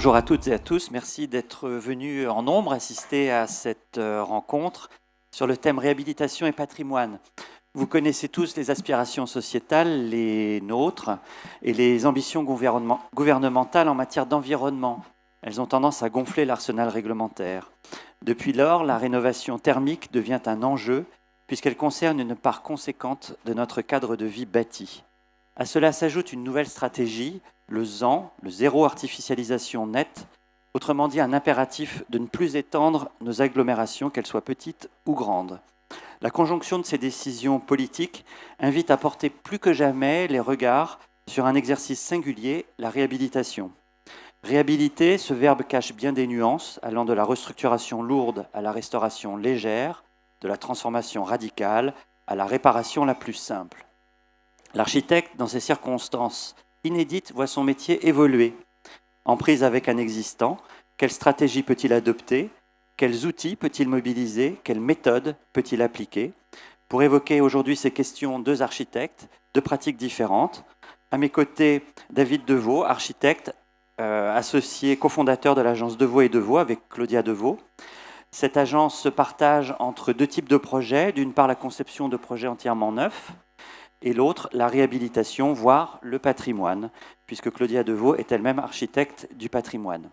Bonjour à toutes et à tous, merci d'être venus en nombre assister à cette rencontre sur le thème réhabilitation et patrimoine. Vous connaissez tous les aspirations sociétales, les nôtres, et les ambitions gouvernementales en matière d'environnement. Elles ont tendance à gonfler l'arsenal réglementaire. Depuis lors, la rénovation thermique devient un enjeu puisqu'elle concerne une part conséquente de notre cadre de vie bâti. À cela s'ajoute une nouvelle stratégie, le ZAN, le zéro artificialisation nette, autrement dit un impératif de ne plus étendre nos agglomérations, qu'elles soient petites ou grandes. La conjonction de ces décisions politiques invite à porter plus que jamais les regards sur un exercice singulier, la réhabilitation. Réhabiliter, ce verbe cache bien des nuances, allant de la restructuration lourde à la restauration légère, de la transformation radicale à la réparation la plus simple. L'architecte, dans ces circonstances inédites, voit son métier évoluer. En prise avec un existant, quelle stratégie peut-il adopter? Quels outils peut-il mobiliser? Quelles méthodes peut-il appliquer? Pour évoquer aujourd'hui ces questions, deux architectes, deux pratiques différentes. À mes côtés, David Deveau, architecte, associé, cofondateur de l'agence Deveau et Deveau avec Claudia Deveau. Cette agence se partage entre deux types de projets. D'une part, la conception de projets entièrement neufs, et l'autre, la réhabilitation, voire le patrimoine, puisque Claudia Deveau est elle-même architecte du patrimoine.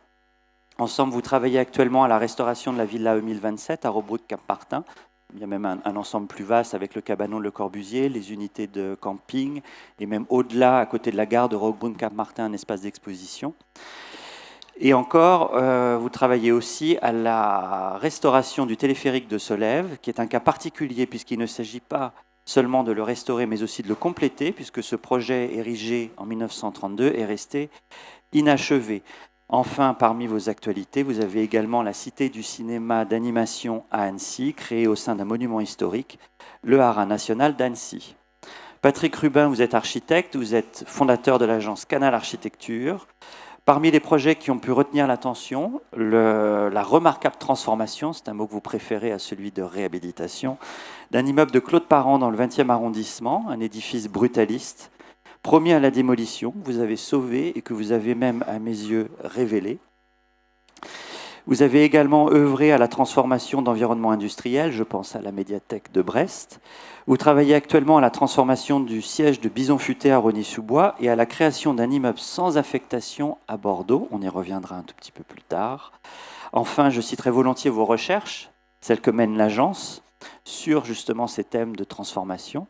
Ensemble, vous travaillez actuellement à la restauration de la Villa 2027 à Robruck-Cap-Martin. Il y a même un ensemble plus vaste avec le cabanon de Le Corbusier, les unités de camping, et même au-delà, à côté de la gare de Robruck-Cap-Martin, un espace d'exposition. Et encore, vous travaillez aussi à la restauration du téléphérique de Solève, qui est un cas particulier puisqu'il ne s'agit pas seulement de le restaurer, mais aussi de le compléter, puisque ce projet érigé en 1932 est resté inachevé. Enfin, parmi vos actualités, vous avez également la Cité du cinéma d'animation à Annecy, créée au sein d'un monument historique, le Haras national d'Annecy. Patrick Rubin, vous êtes architecte, vous êtes fondateur de l'agence Canal Architecture. Parmi les projets qui ont pu retenir l'attention, la remarquable transformation, c'est un mot que vous préférez à celui de réhabilitation, d'un immeuble de Claude Parent dans le 20e arrondissement, un édifice brutaliste, promis à la démolition, que vous avez sauvé et que vous avez même, à mes yeux, révélé. Vous avez également œuvré à la transformation d'environnements industriels, je pense à la médiathèque de Brest. Vous travaillez actuellement à la transformation du siège de Bison Futé à Rosny-sous-Bois et à la création d'un immeuble sans affectation à Bordeaux. On y reviendra un tout petit peu plus tard. Enfin, je citerai volontiers vos recherches, celles que mène l'agence, sur justement ces thèmes de transformation.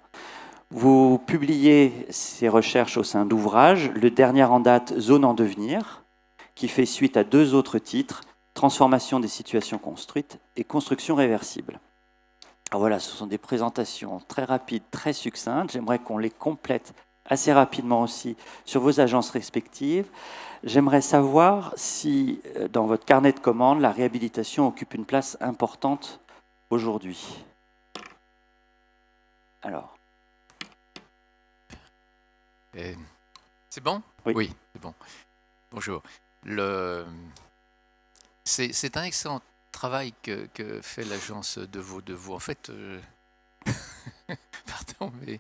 Vous publiez ces recherches au sein d'ouvrages, le dernier en date, Zone en devenir, qui fait suite à deux autres titres, Transformation des situations construites et Construction réversible. Alors voilà, ce sont des présentations très rapides, très succinctes. J'aimerais qu'on les complète assez rapidement aussi sur vos agences respectives. J'aimerais savoir si, dans votre carnet de commandes, la réhabilitation occupe une place importante aujourd'hui. Alors. C'est bon? Oui, c'est bon. Bonjour. C'est un excellent travail que fait l'agence Deveau. En fait, pardon, mais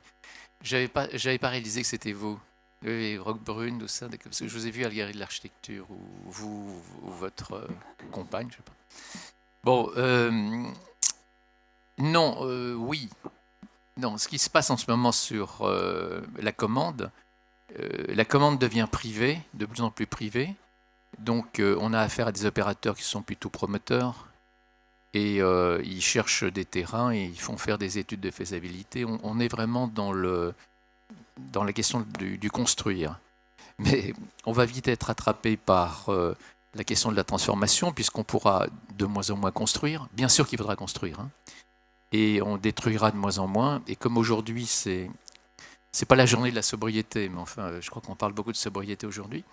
j'avais pas réalisé que c'était vous. Oui, Roquebrune, tout ça, parce que je vous ai vu à la Galerie de l'Architecture, ou vous, ou votre compagne, je sais pas. Bon, non, oui. Non, ce qui se passe en ce moment sur la commande devient privée, de plus en plus privée. Donc, on a affaire à des opérateurs qui sont plutôt promoteurs et ils cherchent des terrains et ils font faire des études de faisabilité. On est vraiment dans la question du construire. Mais on va vite être attrapé par la question de la transformation puisqu'on pourra de moins en moins construire. Bien sûr qu'il faudra construire, hein. Et on détruira de moins en moins. Et comme aujourd'hui, c'est pas la journée de la sobriété, mais enfin, je crois qu'on parle beaucoup de sobriété aujourd'hui.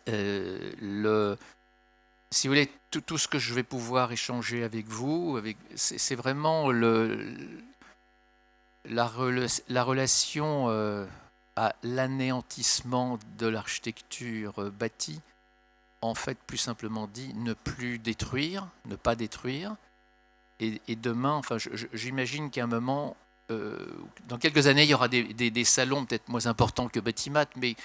Si vous voulez, tout ce que je vais pouvoir échanger avec vous, c'est vraiment la relation à l'anéantissement de l'architecture bâtie. En fait, plus simplement dit, ne pas détruire. Et demain, enfin, j'imagine qu'à un moment, dans quelques années, il y aura des salons peut-être moins importants que Batimat, mais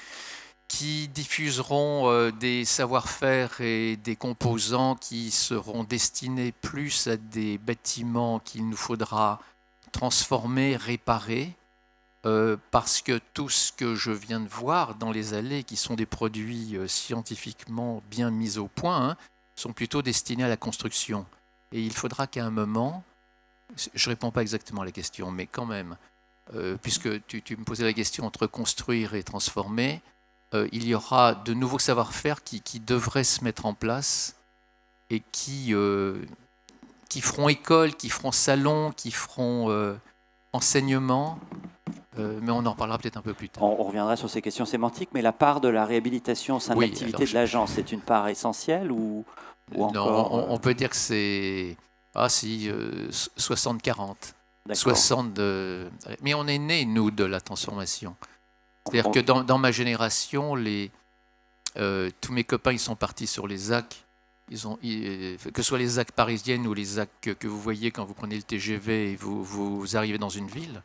qui diffuseront des savoir-faire et des composants qui seront destinés plus à des bâtiments qu'il nous faudra transformer, réparer, parce que tout ce que je viens de voir dans les allées, qui sont des produits scientifiquement bien mis au point, sont plutôt destinés à la construction. Et il faudra qu'à un moment, je ne réponds pas exactement à la question, mais quand même, puisque tu me posais la question entre construire et transformer, il y aura de nouveaux savoir-faire qui devraient se mettre en place et qui feront école, qui feront salon, qui feront enseignement, mais on en reparlera peut-être un peu plus tard. On reviendra sur ces questions sémantiques, mais la part de la réhabilitation au sein de l'activité de l'agence, c'est une part essentielle ou encore... Non, on peut dire que c'est 60-40. 60 mais on est nés, nous, de la transformation. C'est-à-dire que dans ma génération, tous mes copains ils sont partis sur les ZAC. Que ce soit les ZAC parisiennes ou les ZAC que vous voyez quand vous prenez le TGV et vous arrivez dans une ville.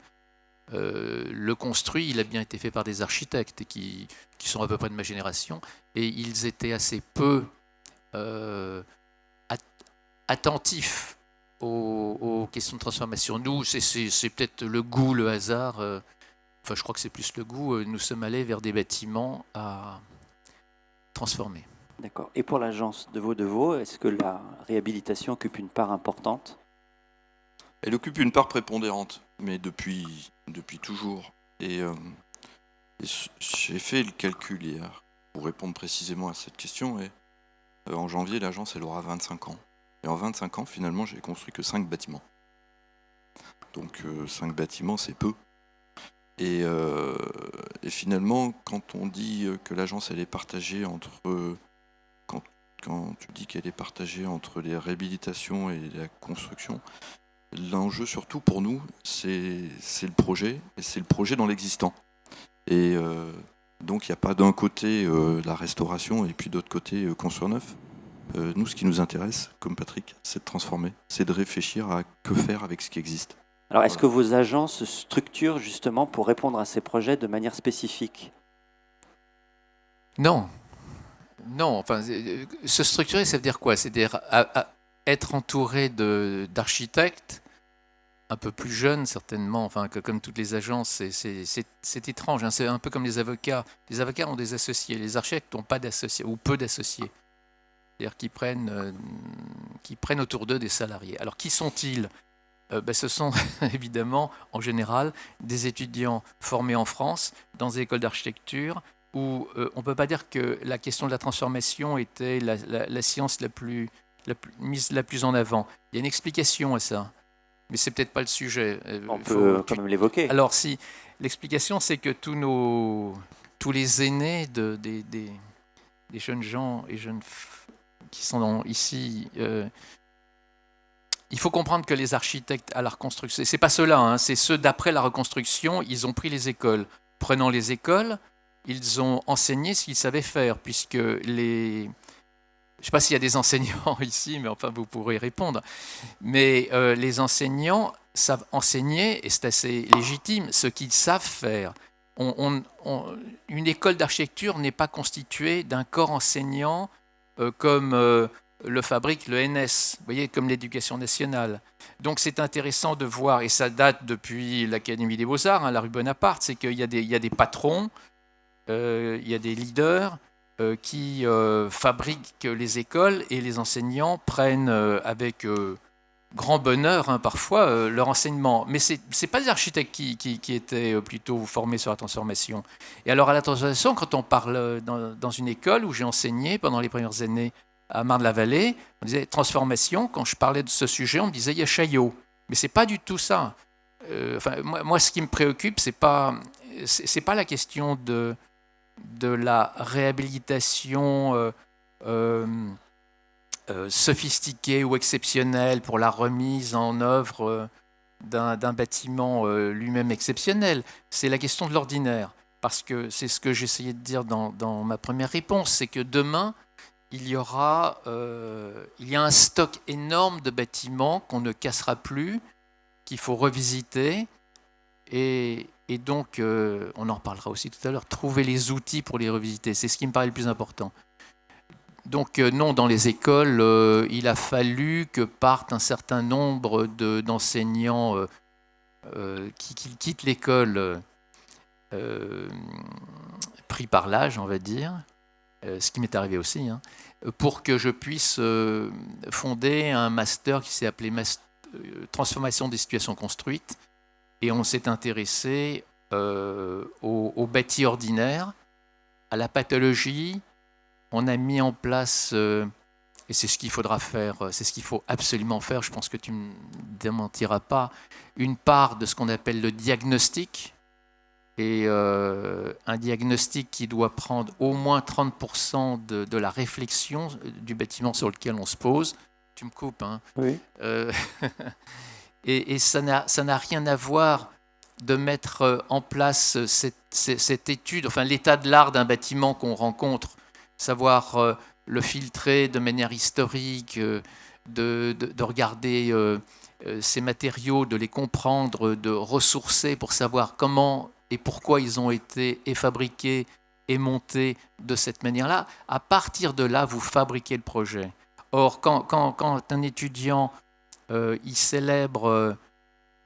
Le construit, il a bien été fait par des architectes qui sont à peu près de ma génération. Et ils étaient assez peu attentifs aux questions de transformation. Nous, c'est peut-être le goût, le hasard. Enfin, je crois que c'est plus le goût. Nous sommes allés vers des bâtiments à transformer. D'accord. Et pour l'agence de Vaux, est-ce que la réhabilitation occupe une part importante ? Elle occupe une part prépondérante, mais depuis toujours. Et j'ai fait le calcul hier pour répondre précisément à cette question. Et en janvier, l'agence, elle aura 25 ans. Et en 25 ans, finalement, j'ai construit que 5 bâtiments. Donc 5 bâtiments, c'est peu. Et finalement, quand on dit que l'agence elle est partagée entre quand tu dis qu'elle est partagée entre les réhabilitations et la construction, l'enjeu surtout pour nous, c'est le projet, et c'est le projet dans l'existant. Et donc il n'y a pas d'un côté la restauration et puis d'autre côté construire neuf. Nous, ce qui nous intéresse, comme Patrick, c'est de transformer, c'est de réfléchir à que faire avec ce qui existe. Alors, est-ce que vos agences se structurent justement pour répondre à ces projets de manière spécifique ? Non. Enfin, se structurer, ça veut dire quoi ? C'est-à-dire être entouré d'architectes, un peu plus jeunes certainement, enfin, comme toutes les agences, c'est étrange. C'est un peu comme les avocats. Les avocats ont des associés, les architectes n'ont pas d'associés, ou peu d'associés. C'est-à-dire qu'ils prennent autour d'eux des salariés. Alors, qui sont-ils ? Ce sont évidemment, en général, des étudiants formés en France, dans des écoles d'architecture, où on ne peut pas dire que la question de la transformation était la science la plus en avant. Il y a une explication à ça, mais ce n'est peut-être pas le sujet. On peut quand même l'évoquer. Alors, si l'explication, c'est que tous les aînés des jeunes gens et jeunes qui sont ici... il faut comprendre que les architectes à la reconstruction, c'est pas ceux-là, c'est ceux d'après la reconstruction, ils ont pris les écoles. Prenant les écoles, ils ont enseigné ce qu'ils savaient faire, puisque je ne sais pas s'il y a des enseignants ici, mais enfin vous pourrez répondre. Mais les enseignants savent enseigner, et c'est assez légitime, ce qu'ils savent faire. Une école d'architecture n'est pas constituée d'un corps enseignant comme... le fabrique le NS, vous voyez, comme l'éducation nationale. Donc c'est intéressant de voir, et ça date depuis l'Académie des Beaux-Arts, la rue Bonaparte, c'est qu'il y a des patrons, il y a des leaders qui fabriquent les écoles, et les enseignants prennent avec grand bonheur parfois leur enseignement. Mais ce n'est pas des architectes qui étaient plutôt formés sur la transformation. Et alors à la transformation, quand on parle dans une école où j'ai enseigné pendant les premières années à Marne-la-Vallée, on disait transformation. Quand je parlais de ce sujet, on me disait il y a Chaillot. Mais c'est pas du tout ça. Moi, ce qui me préoccupe, c'est pas la question de la réhabilitation sophistiquée ou exceptionnelle pour la remise en œuvre d'un bâtiment lui-même exceptionnel. C'est la question de l'ordinaire. Parce que c'est ce que j'essayais de dire dans ma première réponse, c'est que demain, il y a un stock énorme de bâtiments qu'on ne cassera plus, qu'il faut revisiter. Et Et donc, on en reparlera aussi tout à l'heure, trouver les outils pour les revisiter, c'est ce qui me paraît le plus important. Donc non, dans les écoles, il a fallu que partent un certain nombre d'enseignants qui quittent l'école pris par l'âge, on va dire, ce qui m'est arrivé aussi, hein, pour que je puisse fonder un master qui s'est appelé Transformation des situations construites. Et on s'est intéressé au bâti ordinaire, à la pathologie. On a mis en place, et c'est ce qu'il faudra faire, c'est ce qu'il faut absolument faire, je pense que tu ne me démentiras pas, une part de ce qu'on appelle le diagnostic. Et un diagnostic qui doit prendre au moins 30% de la réflexion du bâtiment sur lequel on se pose. Tu me coupes, hein? Oui. Et ça n'a rien à voir de mettre en place cette étude, enfin l'état de l'art d'un bâtiment qu'on rencontre, savoir le filtrer de manière historique, de regarder ces matériaux, de les comprendre, de ressourcer pour savoir comment et pourquoi ils ont été fabriqués et montés de cette manière-là. À partir de là, vous fabriquez le projet. Or, quand un étudiant il célèbre,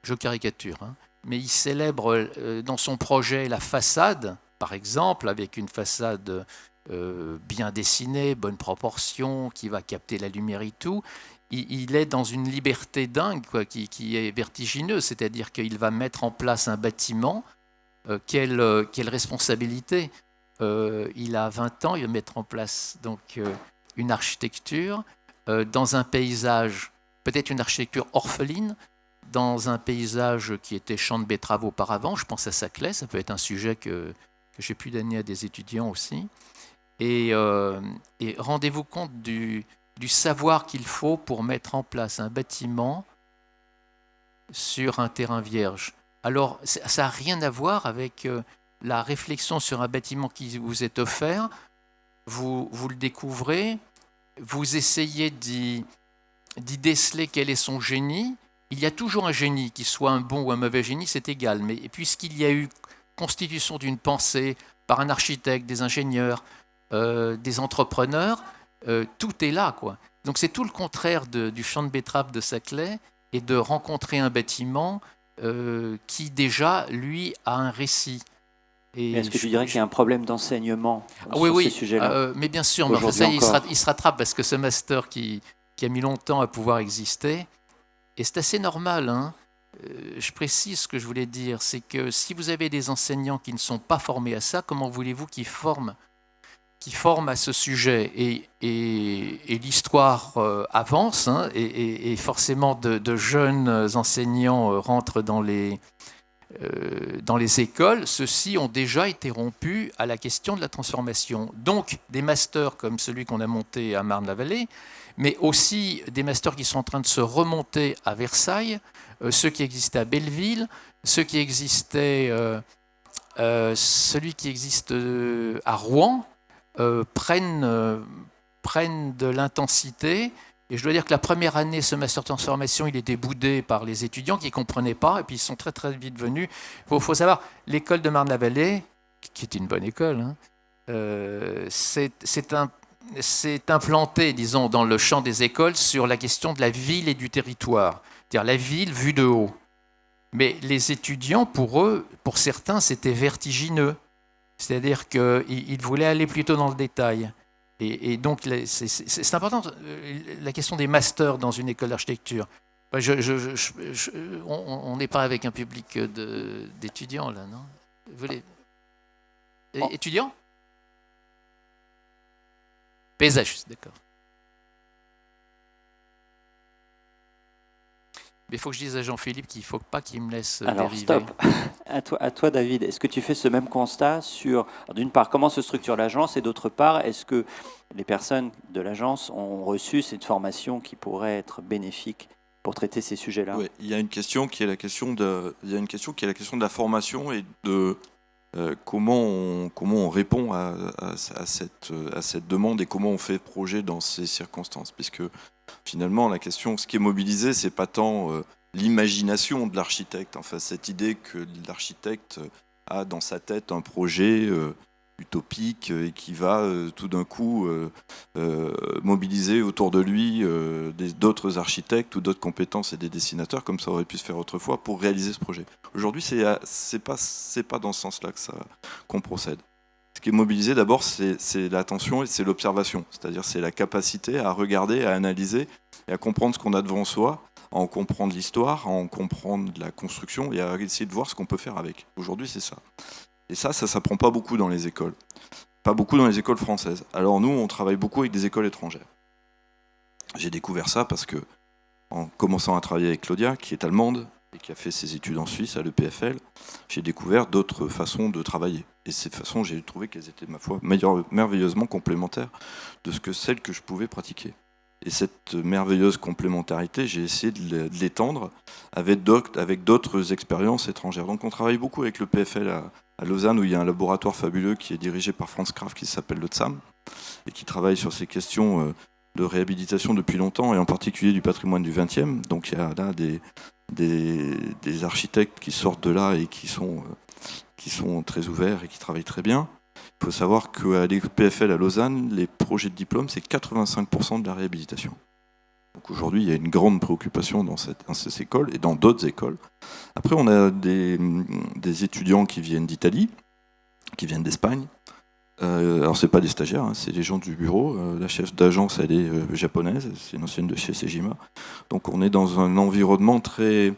je caricature, hein, mais il célèbre dans son projet la façade, par exemple, avec une façade bien dessinée, bonne proportion, qui va capter la lumière et tout. Il est dans une liberté dingue, quoi, qui est vertigineuse, c'est-à-dire qu'il va mettre en place un bâtiment. Quelle responsabilité! Il a 20 ans, il va mettre en place donc, une architecture dans un paysage, peut-être une architecture orpheline, dans un paysage qui était champ de betteraves auparavant. Je pense à Saclay, ça peut être un sujet que j'ai pu donner à des étudiants aussi. Et rendez-vous compte du savoir qu'il faut pour mettre en place un bâtiment sur un terrain vierge. Alors, ça n'a rien à voir avec la réflexion sur un bâtiment qui vous est offert. Vous le découvrez, vous essayez d'y déceler quel est son génie. Il y a toujours un génie, qu'il soit un bon ou un mauvais génie, c'est égal. Mais puisqu'il y a eu constitution d'une pensée par un architecte, des ingénieurs, des entrepreneurs, tout est là, quoi. Donc c'est tout le contraire du champ de betteraves de Saclay et de rencontrer un bâtiment qui déjà, lui, a un récit. Est-ce que tu dirais qu'il y a un problème d'enseignement sur ces sujets-là? Mais bien sûr, mais ça, il se rattrape parce que ce master qui a mis longtemps à pouvoir exister, et c'est assez normal, hein. Je précise ce que je voulais dire, c'est que si vous avez des enseignants qui ne sont pas formés à ça, comment voulez-vous qu'ils forment à ce sujet? Et l'histoire avance, hein, et forcément de jeunes enseignants rentrent dans les écoles. Ceux-ci ont déjà été rompus à la question de la transformation. Donc des masters comme celui qu'on a monté à Marne-la-Vallée, mais aussi des masters qui sont en train de se remonter à Versailles, ceux qui existaient à Belleville, ceux qui existaient, celui qui existe à Rouen, prennent de l'intensité. Et je dois dire que la première année, ce master transformation, il était boudé par les étudiants qui ne comprenaient pas, et puis ils sont très très vite venus. Il faut savoir, l'école de Marne-la-Vallée, qui est une bonne école, hein, c'est implanté, disons, dans le champ des écoles sur la question de la ville et du territoire, c'est-à-dire la ville vue de haut. Mais les étudiants, pour eux, pour certains, c'était vertigineux. C'est-à-dire qu'ils voulaient aller plutôt dans le détail. Et donc, c'est important, la question des masters dans une école d'architecture. On n'est pas avec un public d'étudiants, là, non? Vous voulez... Étudiants? Paysagistes, d'accord. Mais il faut que je dise à Jean-Philippe qu'il ne faut pas qu'il me laisse dériver. Alors, stop. À toi, David, est-ce que tu fais ce même constat sur, d'une part, comment se structure l'agence, et d'autre part, est-ce que les personnes de l'agence ont reçu cette formation qui pourrait être bénéfique pour traiter ces sujets-là? Oui, il y a une question qui est la question de la formation et de comment on répond à cette demande et comment on fait projet dans ces circonstances, puisque finalement la question, ce qui est mobilisé, c'est pas tant l'imagination de l'architecte, enfin cette idée que l'architecte a dans sa tête un projet utopique et qui va tout d'un coup mobiliser autour de lui d'autres architectes ou d'autres compétences et des dessinateurs, comme ça aurait pu se faire autrefois, pour réaliser ce projet. Aujourd'hui, c'est pas dans ce sens-là qu'on procède. Ce qui est mobilisé d'abord, c'est l'attention et c'est l'observation, c'est-à-dire c'est la capacité à regarder, à analyser et à comprendre ce qu'on a devant soi, à en comprendre l'histoire, à en comprendre la construction et à essayer de voir ce qu'on peut faire avec. Aujourd'hui, c'est ça. Et ça s'apprend pas beaucoup dans les écoles. Pas beaucoup dans les écoles françaises. Alors nous, on travaille beaucoup avec des écoles étrangères. J'ai découvert ça parce que, en commençant à travailler avec Claudia, qui est allemande et qui a fait ses études en Suisse à l'EPFL, j'ai découvert d'autres façons de travailler. Et ces façons, j'ai trouvé qu'elles étaient, ma foi, merveilleusement complémentaires de celles que je pouvais pratiquer. Et cette merveilleuse complémentarité, j'ai essayé de l'étendre avec d'autres expériences étrangères. Donc on travaille beaucoup avec le PFL à Lausanne, où il y a un laboratoire fabuleux qui est dirigé par Franz Kraft, qui s'appelle le TSAM, et qui travaille sur ces questions de réhabilitation depuis longtemps, et en particulier du patrimoine du XXe. Donc il y a là des architectes qui sortent de là et qui sont très ouverts et qui travaillent très bien. Il faut savoir qu'à l'EPFL à Lausanne, les projets de diplôme, c'est 85% de la réhabilitation. Donc aujourd'hui, il y a une grande préoccupation dans ces écoles et dans d'autres écoles. Après, on a des étudiants qui viennent d'Italie, qui viennent d'Espagne. Alors, ce n'est pas des stagiaires, hein, c'est des gens du bureau. La chef d'agence, elle est japonaise, c'est une ancienne de chez Sejima. Donc on est dans un environnement très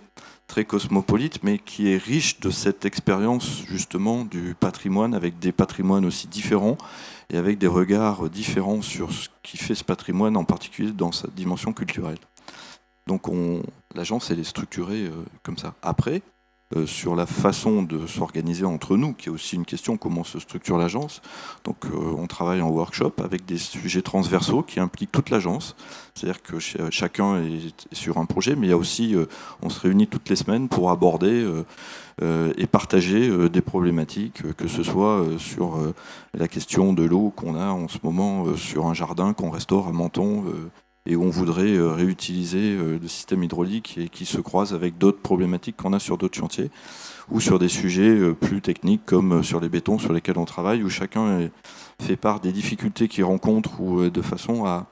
cosmopolite, mais qui est riche de cette expérience justement du patrimoine, avec des patrimoines aussi différents et avec des regards différents sur ce qui fait ce patrimoine, en particulier dans sa dimension culturelle. Donc l'agence, elle est structurée comme ça. Après, sur la façon de s'organiser entre nous, qui est aussi une question, comment se structure l'agence. Donc on travaille en workshop avec des sujets transversaux qui impliquent toute l'agence. C'est-à-dire que chacun est sur un projet, mais il y a aussi, on se réunit toutes les semaines pour aborder et partager des problématiques, que ce soit sur la question de l'eau qu'on a en ce moment sur un jardin qu'on restaure à Menton, et où on voudrait réutiliser le système hydraulique et qui se croise avec d'autres problématiques qu'on a sur d'autres chantiers, ou sur des sujets plus techniques comme sur les bétons sur lesquels on travaille, où chacun fait part des difficultés qu'il rencontre, ou de façon à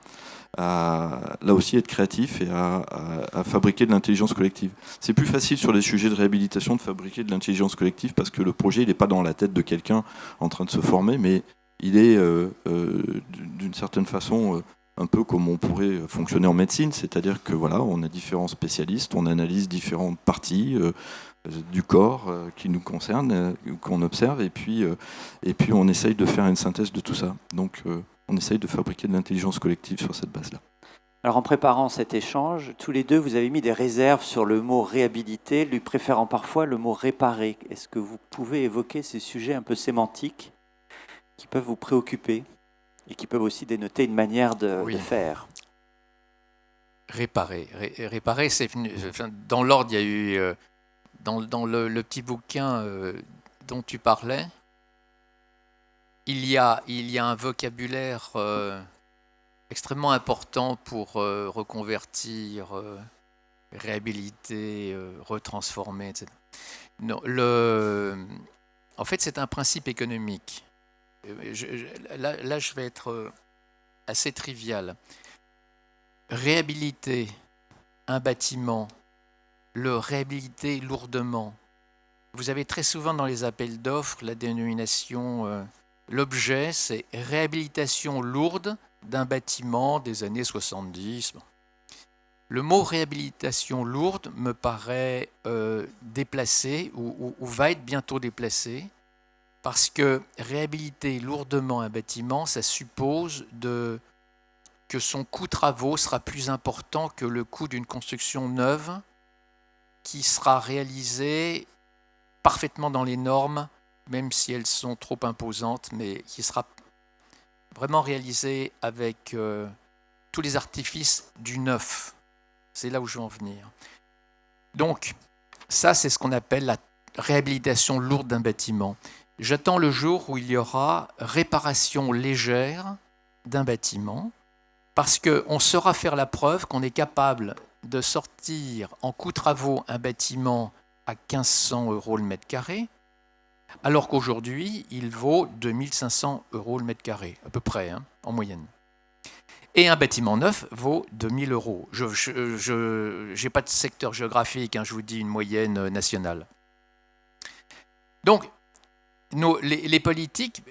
là aussi être créatif et à fabriquer de l'intelligence collective. C'est plus facile sur les sujets de réhabilitation de fabriquer de l'intelligence collective parce que le projet il n'est pas dans la tête de quelqu'un en train de se former, mais il est d'une certaine façon un peu comme on pourrait fonctionner en médecine, c'est-à-dire que voilà, on a différents spécialistes, on analyse différentes parties du corps qui nous concernent, qu'on observe, et puis on essaye de faire une synthèse de tout ça. Donc on essaye de fabriquer de l'intelligence collective sur cette base-là. Alors en préparant cet échange, tous les deux, vous avez mis des réserves sur le mot réhabiliter, lui préférant parfois le mot réparer. Est-ce que vous pouvez évoquer ces sujets un peu sémantiques qui peuvent vous préoccuper et qui peuvent aussi dénoter une manière de faire? Réparer, c'est venu. Enfin, dans l'ordre, il y a eu dans le petit bouquin dont tu parlais, il y a un vocabulaire extrêmement important pour reconvertir, réhabiliter, retransformer, etc. Non, en fait, c'est un principe économique. Là, je vais être assez trivial. Réhabiliter un bâtiment, le réhabiliter lourdement. Vous avez très souvent dans les appels d'offres la dénomination, l'objet, c'est réhabilitation lourde d'un bâtiment des années 70. Le mot réhabilitation lourde me paraît déplacé ou va être bientôt déplacé. Parce que réhabiliter lourdement un bâtiment, ça suppose que son coût travaux sera plus important que le coût d'une construction neuve qui sera réalisée parfaitement dans les normes, même si elles sont trop imposantes, mais qui sera vraiment réalisée avec tous les artifices du neuf. C'est là où je veux en venir. Donc, ça, c'est ce qu'on appelle la réhabilitation lourde d'un bâtiment. J'attends le jour où il y aura réparation légère d'un bâtiment, parce qu'on saura faire la preuve qu'on est capable de sortir en coût travaux un bâtiment à 1500 € le mètre carré, alors qu'aujourd'hui, il vaut 2500 € le mètre carré, à peu près, en moyenne. Et un bâtiment neuf vaut 2000 €. Je n'ai pas de secteur géographique, je vous dis une moyenne nationale. Donc, les politiques,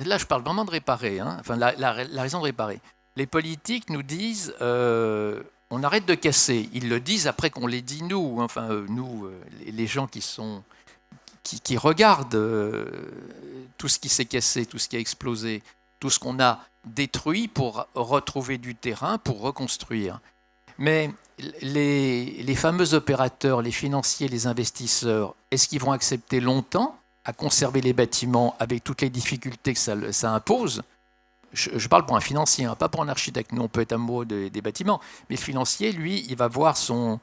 là je parle vraiment de réparer, enfin la raison de réparer. Les politiques nous disent, on arrête de casser. Ils le disent après qu'on les dit nous, nous, les gens qui regardent tout ce qui s'est cassé, tout ce qui a explosé, tout ce qu'on a détruit pour retrouver du terrain, pour reconstruire. Mais les fameux opérateurs, les financiers, les investisseurs, est-ce qu'ils vont accepter longtemps à conserver les bâtiments avec toutes les difficultés que ça impose ? Je parle pour un financier, pas pour un architecte. Nous, on peut être amoureux des bâtiments. Mais le financier, lui, il va voir son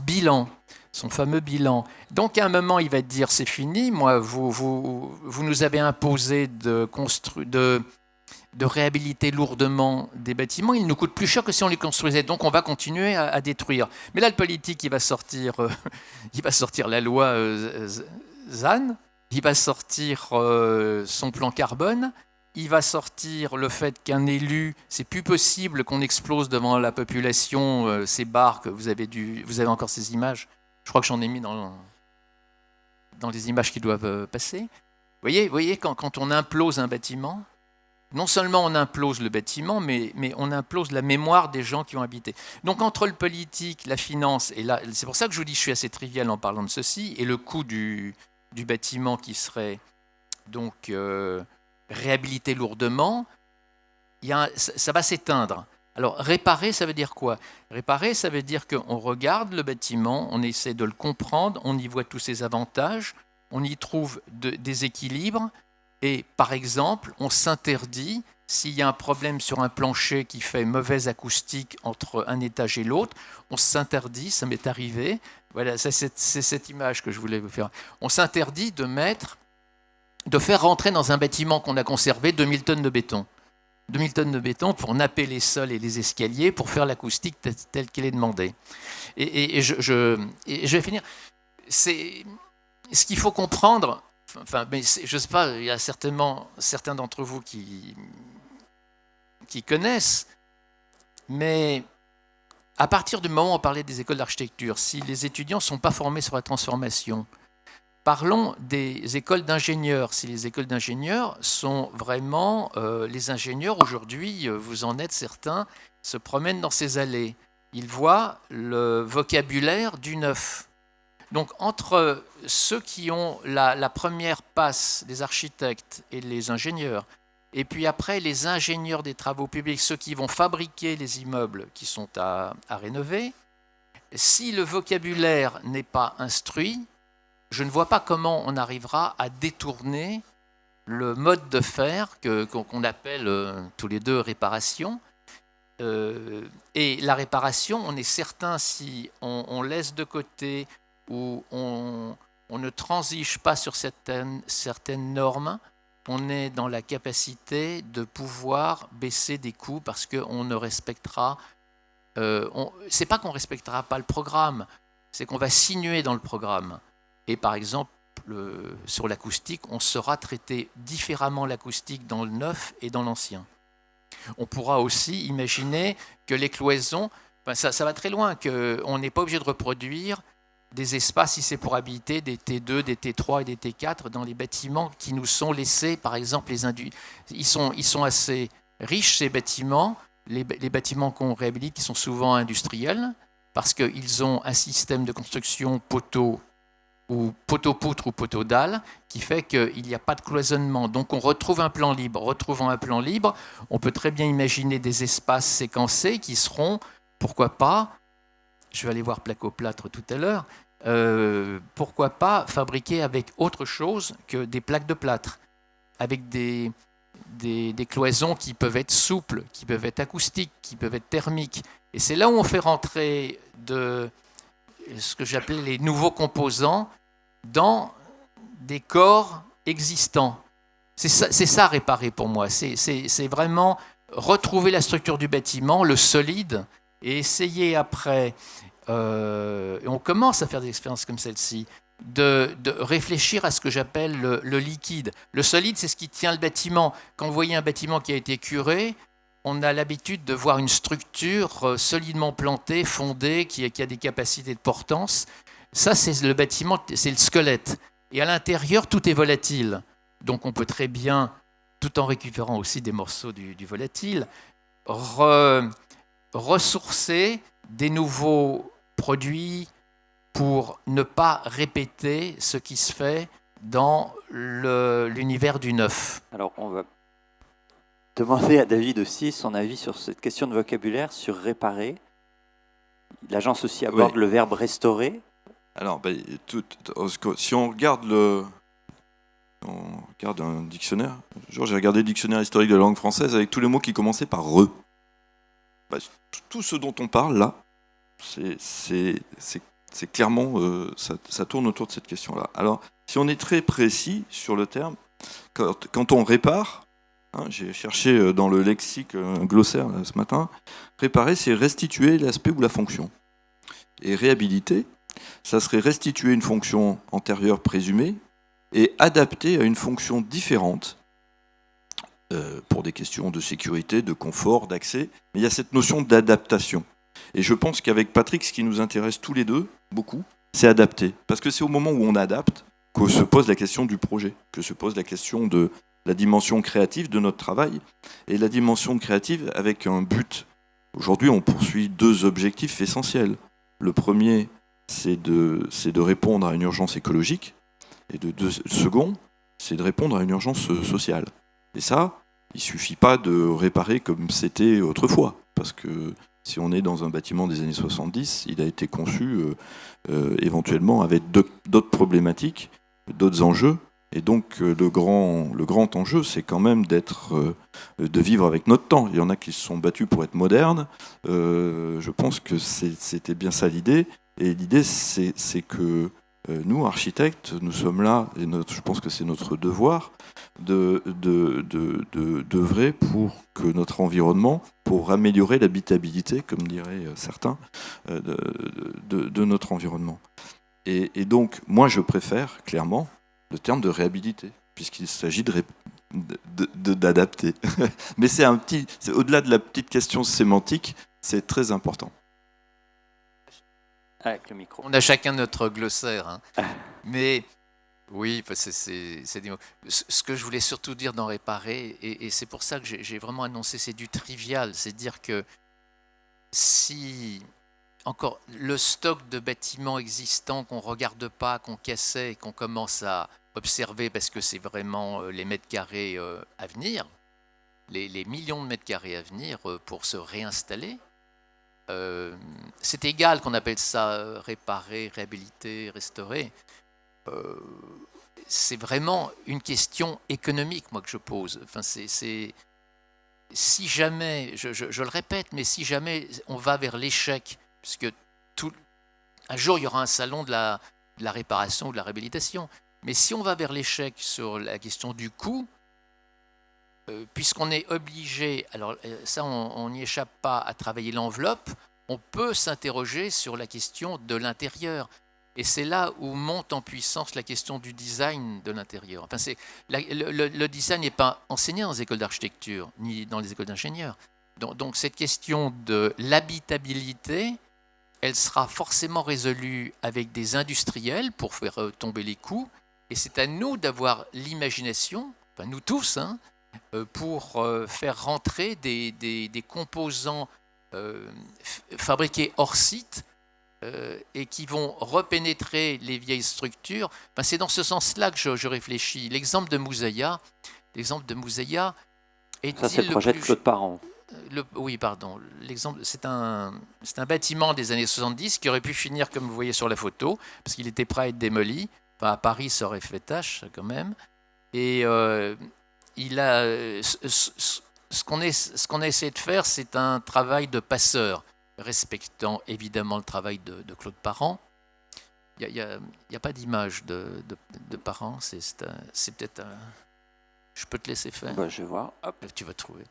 bilan, son fameux bilan. Donc, à un moment, il va te dire, c'est fini, moi, vous nous avez imposé de réhabiliter lourdement des bâtiments, ils nous coûtent plus cher que si on les construisait. Donc, on va continuer à détruire. Mais là, le politique, il va sortir la loi ZAN, il va sortir son plan carbone, il va sortir le fait qu'un élu, c'est plus possible qu'on explose devant la population ces barques. Vous avez encore ces images. Je crois que j'en ai mis dans les images qui doivent passer. Vous voyez quand on implose un bâtiment, non seulement on implose le bâtiment, mais on implose la mémoire des gens qui ont habité. Donc entre le politique, la finance, et là, c'est pour ça que je vous dis que je suis assez trivial en parlant de ceci, et le coût du bâtiment qui serait donc réhabilité lourdement, ça va s'éteindre. Alors réparer, ça veut dire quoi ? Réparer, ça veut dire qu'on regarde le bâtiment, on essaie de le comprendre, on y voit tous ses avantages, on y trouve des équilibres, et par exemple, on s'interdit, s'il y a un problème sur un plancher qui fait mauvaise acoustique entre un étage et l'autre, on s'interdit, ça m'est arrivé, voilà, c'est cette image que je voulais vous faire, on s'interdit de faire rentrer dans un bâtiment qu'on a conservé 2000 tonnes de béton. 2000 tonnes de béton pour napper les sols et les escaliers, pour faire l'acoustique telle qu'elle est demandée. Et je vais finir. C'est ce qu'il faut comprendre. Mais je ne sais pas, il y a certainement certains d'entre vous qui connaissent, mais à partir du moment où on parlait des écoles d'architecture, si les étudiants ne sont pas formés sur la transformation, parlons des écoles d'ingénieurs. Si les écoles d'ingénieurs sont vraiment... les ingénieurs, aujourd'hui, vous en êtes certains, se promènent dans ces allées. Ils voient le vocabulaire du neuf. Donc, entre ceux qui ont la première passe, les architectes et les ingénieurs, et puis après les ingénieurs des travaux publics, ceux qui vont fabriquer les immeubles qui sont à rénover, si le vocabulaire n'est pas instruit, je ne vois pas comment on arrivera à détourner le mode de faire qu'on appelle tous les deux réparation. Et la réparation, on est certain, si on laisse de côté ou on ne transige pas sur certaines normes, on est dans la capacité de pouvoir baisser des coûts parce qu'on ne respectera... c'est pas qu'on ne respectera pas le programme, c'est qu'on va sinuer dans le programme. Et par exemple, sur l'acoustique, on saura traiter différemment l'acoustique dans le neuf et dans l'ancien. On pourra aussi imaginer que les cloisons, ça va très loin, qu'on n'est pas obligé de reproduire des espaces, si c'est pour habiter, des T2, des T3 et des T4 dans les bâtiments qui nous sont laissés, par exemple, ils sont assez riches, ces bâtiments, les bâtiments qu'on réhabilite, qui sont souvent industriels, parce qu'ils ont un système de construction poteau ou poteau-poutre ou poteau-dalle, qui fait qu'il n'y a pas de cloisonnement. Donc on retrouve un plan libre. Retrouvant un plan libre, on peut très bien imaginer des espaces séquencés qui seront, pourquoi pas, je vais aller voir placo-plâtre tout à l'heure, pourquoi pas fabriqués avec autre chose que des plaques de plâtre, avec des cloisons qui peuvent être souples, qui peuvent être acoustiques, qui peuvent être thermiques. Et c'est là où on fait rentrer ce que j'appelais les nouveaux composants dans des corps existants. C'est ça réparer pour moi. C'est vraiment retrouver la structure du bâtiment, le solide, et essayer après, et on commence à faire des expériences comme celle-ci, de réfléchir à ce que j'appelle le liquide. Le solide, c'est ce qui tient le bâtiment. Quand vous voyez un bâtiment qui a été curé, on a l'habitude de voir une structure solidement plantée, fondée, qui a des capacités de portance. Ça, c'est le bâtiment, c'est le squelette. Et à l'intérieur, tout est volatile. Donc on peut très bien, tout en récupérant aussi des morceaux du volatile, ressourcer des nouveaux produits pour ne pas répéter ce qui se fait dans l'univers du neuf. Alors, on va demander à David aussi son avis sur cette question de vocabulaire, sur réparer. L'agence aussi aborde le verbe restaurer. Alors, si on regarde un dictionnaire, genre j'ai regardé le dictionnaire historique de la langue française avec tous les mots qui commençaient par re. Tout ce dont on parle là, c'est clairement, ça tourne autour de cette question-là. Alors, si on est très précis sur le terme, quand on répare, j'ai cherché dans le lexique un glossaire là, ce matin, réparer, c'est restituer l'aspect ou la fonction. Et réhabiliter, ça serait restituer une fonction antérieure présumée et adapter à une fonction différente pour des questions de sécurité, de confort, d'accès. Mais il y a cette notion d'adaptation. Et je pense qu'avec Patrick, ce qui nous intéresse tous les deux, beaucoup, c'est adapter. Parce que c'est au moment où on adapte que se pose la question du projet, que se pose la question de la dimension créative de notre travail. Et la dimension créative avec un but. Aujourd'hui, on poursuit 2 objectifs essentiels. Le premier, c'est de répondre à une urgence écologique. Et le second, c'est de répondre à une urgence sociale. Et ça, il ne suffit pas de réparer comme c'était autrefois. Parce que si on est dans un bâtiment des années 70, il a été conçu éventuellement avec d'autres problématiques, d'autres enjeux. Et donc le grand enjeu, c'est quand même de vivre avec notre temps. Il y en a qui se sont battus pour être modernes. Je pense que c'était bien ça l'idée. Et l'idée, c'est que nous, architectes, nous sommes là, et je pense que c'est notre devoir, d'œuvrer pour que notre environnement, pour améliorer l'habitabilité, comme diraient certains, de notre environnement. Et donc, moi, je préfère clairement le terme de réhabiliter, puisqu'il s'agit d'adapter. Mais c'est au-delà de la petite question sémantique, c'est très important. Avec le micro. On a chacun notre glossaire, hein. Mais oui, c'est des mots. Ce que je voulais surtout dire dans réparer, et c'est pour ça que j'ai vraiment annoncé, c'est du trivial, c'est dire que si encore le stock de bâtiments existants qu'on ne regarde pas, qu'on cassait, qu'on commence à observer parce que c'est vraiment les mètres carrés à venir, les millions de mètres carrés à venir pour se réinstaller, c'est égal qu'on appelle ça réparer, réhabiliter, restaurer. C'est vraiment une question économique, moi, que je pose. Enfin, si jamais, je le répète, mais si jamais on va vers l'échec, puisque un jour il y aura un salon de la réparation ou de la réhabilitation, mais si on va vers l'échec sur la question du coût, puisqu'on est obligé, alors ça on n'y échappe pas, à travailler l'enveloppe, on peut s'interroger sur la question de l'intérieur. Et c'est là où monte en puissance la question du design de l'intérieur. Enfin, le design n'est pas enseigné dans les écoles d'architecture, ni dans les écoles d'ingénieurs. Donc cette question de l'habitabilité, elle sera forcément résolue avec des industriels pour faire tomber les coûts. Et c'est à nous d'avoir l'imagination, enfin nous tous, hein, pour faire rentrer des composants fabriqués hors site et qui vont repénétrer les vieilles structures. Enfin, c'est dans ce sens-là que je réfléchis. L'exemple de Mouzaya est-il ça, c'est le projet de Claude Parent. Oui, pardon. L'exemple, c'est un bâtiment des années 70 qui aurait pu finir comme vous voyez sur la photo, parce qu'il était prêt à être démoli. Enfin, à Paris, ça aurait fait tâche quand même. Et il a ce qu'on a essayé de faire, c'est un travail de passeur, respectant évidemment le travail de Claude Parent. Il n'y a pas d'image de Parent, c'est peut-être un... Je peux te laisser faire. Je vais voir. Hop. Tu vas trouver.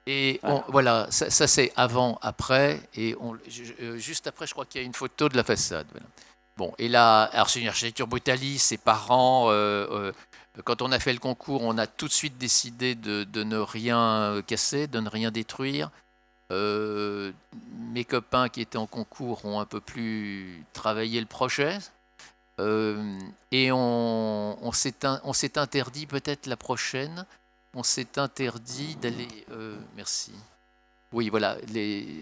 Et voilà, ça c'est avant, après, et juste après, je crois qu'il y a une photo de la façade. Voilà. Bon, et là, alors c'est une architecture brutaliste, ses parents, quand on a fait le concours, on a tout de suite décidé de ne rien casser, de ne rien détruire. Mes copains qui étaient en concours ont un peu plus travaillé le projet. Et on s'est interdit peut-être la prochaine. On s'est interdit d'aller. Merci. Oui, voilà,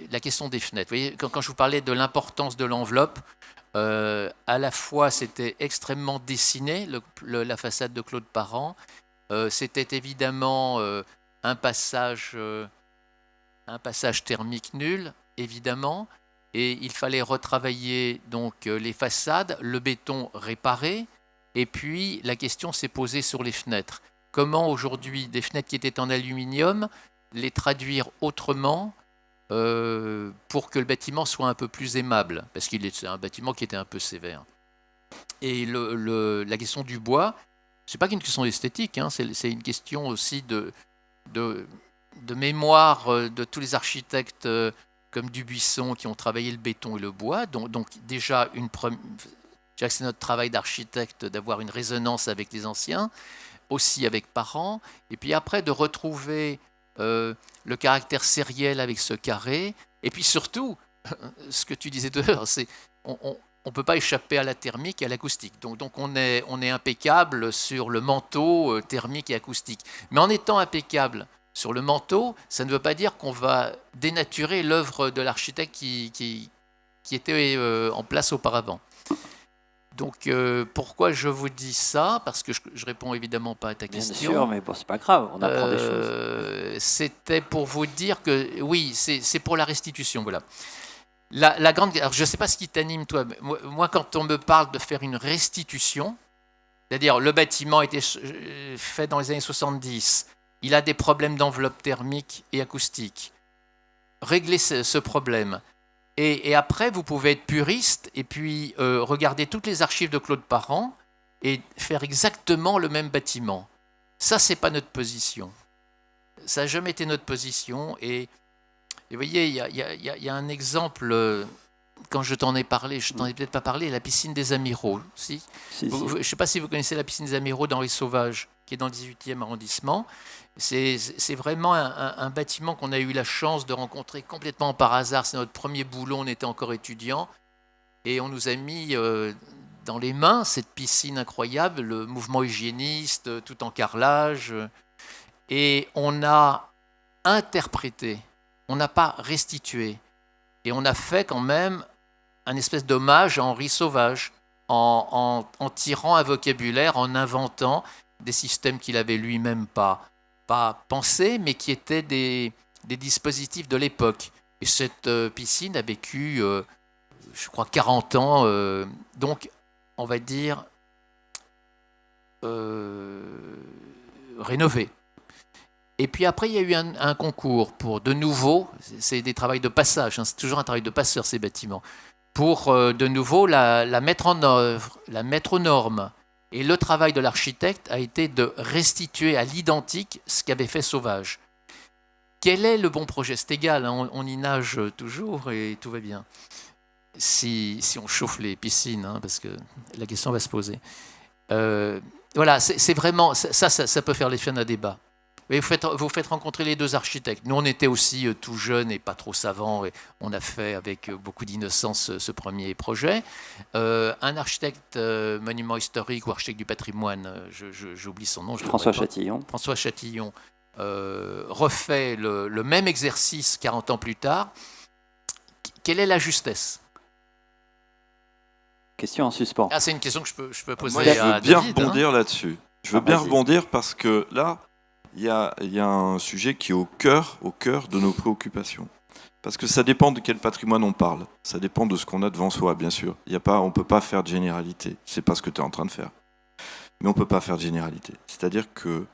la question des fenêtres. Vous voyez, quand je vous parlais de l'importance de l'enveloppe, à la fois c'était extrêmement dessiné, la façade de Claude Parent. C'était évidemment un passage thermique nul, évidemment. Et il fallait retravailler donc les façades, le béton réparé, et puis la question s'est posée sur les fenêtres. Comment aujourd'hui des fenêtres qui étaient en aluminium, les traduire autrement pour que le bâtiment soit un peu plus aimable, parce qu'il est un bâtiment qui était un peu sévère. Et la question du bois, c'est pas qu'une question esthétique, hein, c'est une question aussi de mémoire de tous les architectes comme Dubuisson, qui ont travaillé le béton et le bois. Donc déjà, c'est notre travail d'architecte d'avoir une résonance avec les anciens, aussi avec Parent, et puis après de retrouver le caractère sériel avec ce carré, et puis surtout, ce que tu disais tout à l'heure, c'est on ne peut pas échapper à la thermique et à l'acoustique. Donc on est impeccable sur le manteau thermique et acoustique. Mais en étant impeccable sur le manteau, ça ne veut pas dire qu'on va dénaturer l'œuvre de l'architecte qui était en place auparavant. Donc pourquoi je vous dis ça? Parce que je réponds évidemment pas à ta question. Bien sûr, mais bon, c'est pas grave, on apprend des choses. C'était pour vous dire que oui, c'est pour la restitution, voilà. La grande, alors je ne sais pas ce qui t'anime toi, mais moi quand on me parle de faire une restitution, c'est-à-dire le bâtiment a été fait dans les années 70, il a des problèmes d'enveloppe thermique et acoustique. Réglez ce problème. Et après, vous pouvez être puriste et puis regarder toutes les archives de Claude Parent et faire exactement le même bâtiment. Ça, ce n'est pas notre position. Ça n'a jamais été notre position. Et vous voyez, il y a un exemple, quand je t'en ai parlé, je t'en ai peut-être pas parlé, la piscine des Amiraux. Si je ne sais pas si vous connaissez la piscine des Amiraux d'Henri Sauvage, qui est dans le 18e arrondissement. C'est vraiment un bâtiment qu'on a eu la chance de rencontrer complètement par hasard. C'est notre premier boulot, on était encore étudiants. Et on nous a mis dans les mains cette piscine incroyable, le mouvement hygiéniste, tout en carrelage. Et on a interprété, on n'a pas restitué. Et on a fait quand même un espèce d'hommage à Henri Sauvage, en tirant un vocabulaire, en inventant des systèmes qu'il avait lui-même pas pensés, mais qui étaient des dispositifs de l'époque. Et cette piscine a vécu, je crois, 40 ans, donc on va dire rénovée. Et puis après, il y a eu un concours pour, de nouveau, c'est des travaux de passage, hein, c'est toujours un travail de passeur ces bâtiments, pour de nouveau la mettre en œuvre, la mettre aux normes. Et le travail de l'architecte a été de restituer à l'identique ce qu'avait fait Sauvage. Quel est le bon projet? C'est égal, hein, on y nage toujours et tout va bien. Si on chauffe les piscines, hein, parce que la question va se poser. Voilà, c'est vraiment, ça peut faire l'effet d'un débat. Et vous faites rencontrer les deux architectes. Nous, on était aussi tout jeunes et pas trop savants, et on a fait avec beaucoup d'innocence ce premier projet. Un architecte monument historique ou architecte du patrimoine, j'oublie son nom. François Chatillon. François Chatillon refait le même exercice 40 ans plus tard. Quelle est la justesse? Question en suspens. Ah, c'est une question que je peux poser Moi, je veux bien David, rebondir là-dessus. Je veux bien rebondir parce que là, il y a un sujet qui est au cœur de nos préoccupations. Parce que ça dépend de quel patrimoine on parle. Ça dépend de ce qu'on a devant soi, bien sûr. On ne peut pas faire de généralité. C'est pas ce que tu es en train de faire. Mais on ne peut pas faire de généralité. C'est-à-dire que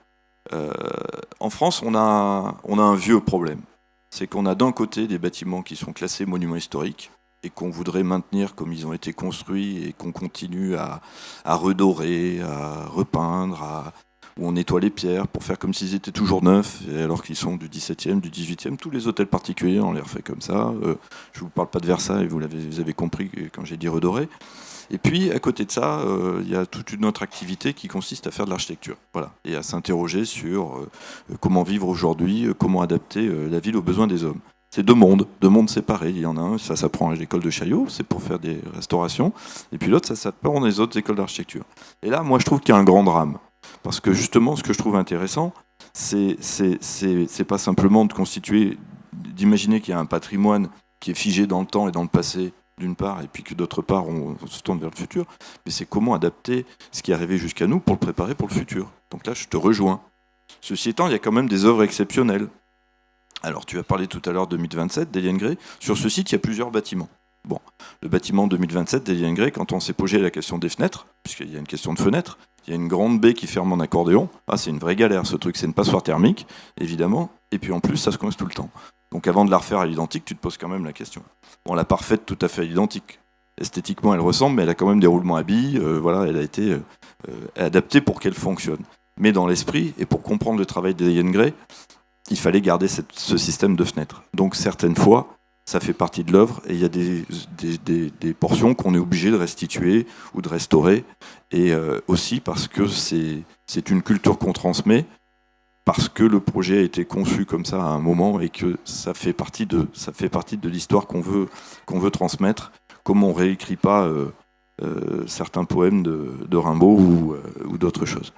en France, on a un vieux problème. C'est qu'on a d'un côté des bâtiments qui sont classés monuments historiques et qu'on voudrait maintenir comme ils ont été construits et qu'on continue à redorer, à repeindre, où on nettoie les pierres pour faire comme s'ils étaient toujours neufs, et alors qu'ils sont du 17e, du 18e. Tous les hôtels particuliers, on les refait comme ça. Je ne vous parle pas de Versailles, vous avez compris quand j'ai dit redoré. Et puis, à côté de ça, il y a toute une autre activité qui consiste à faire de l'architecture. Voilà. Et à s'interroger sur comment vivre aujourd'hui, comment adapter la ville aux besoins des hommes. C'est deux mondes séparés. Il y en a un, ça s'apprend à l'école de Chaillot, c'est pour faire des restaurations. Et puis l'autre, ça s'apprend dans les autres écoles d'architecture. Et là, moi, je trouve qu'il y a un grand drame. Parce que justement, ce que je trouve intéressant, c'est pas simplement d'imaginer qu'il y a un patrimoine qui est figé dans le temps et dans le passé, d'une part, et puis que d'autre part, on se tourne vers le futur, mais c'est comment adapter ce qui est arrivé jusqu'à nous pour le préparer pour le futur. Donc là, je te rejoins. Ceci étant, il y a quand même des œuvres exceptionnelles. Alors, tu as parlé tout à l'heure de 2027, d'Eliane Gray. Sur ce site, il y a plusieurs bâtiments. Bon, le bâtiment 2027 d'Eliane Gray, quand on s'est posé la question des fenêtres, puisqu'il y a une question de fenêtres, il y a une grande baie qui ferme en accordéon. Ah, c'est une vraie galère, ce truc. C'est une passoire thermique, évidemment. Et puis en plus, ça se coince tout le temps. Donc avant de la refaire à l'identique, tu te poses quand même la question. Bon, on l'a pas refaite tout à fait à l'identique. Esthétiquement, elle ressemble, mais elle a quand même des roulements à billes. Voilà, elle a été adaptée pour qu'elle fonctionne. Mais dans l'esprit, et pour comprendre le travail d'Eliane Gray, il fallait garder ce système de fenêtres. Donc certaines fois, ça fait partie de l'œuvre, et il y a des portions qu'on est obligé de restituer ou de restaurer, et aussi parce que c'est une culture qu'on transmet, parce que le projet a été conçu comme ça à un moment, et que ça fait partie de l'histoire qu'on veut transmettre, comme on ne réécrit pas certains poèmes de Rimbaud ou d'autres choses.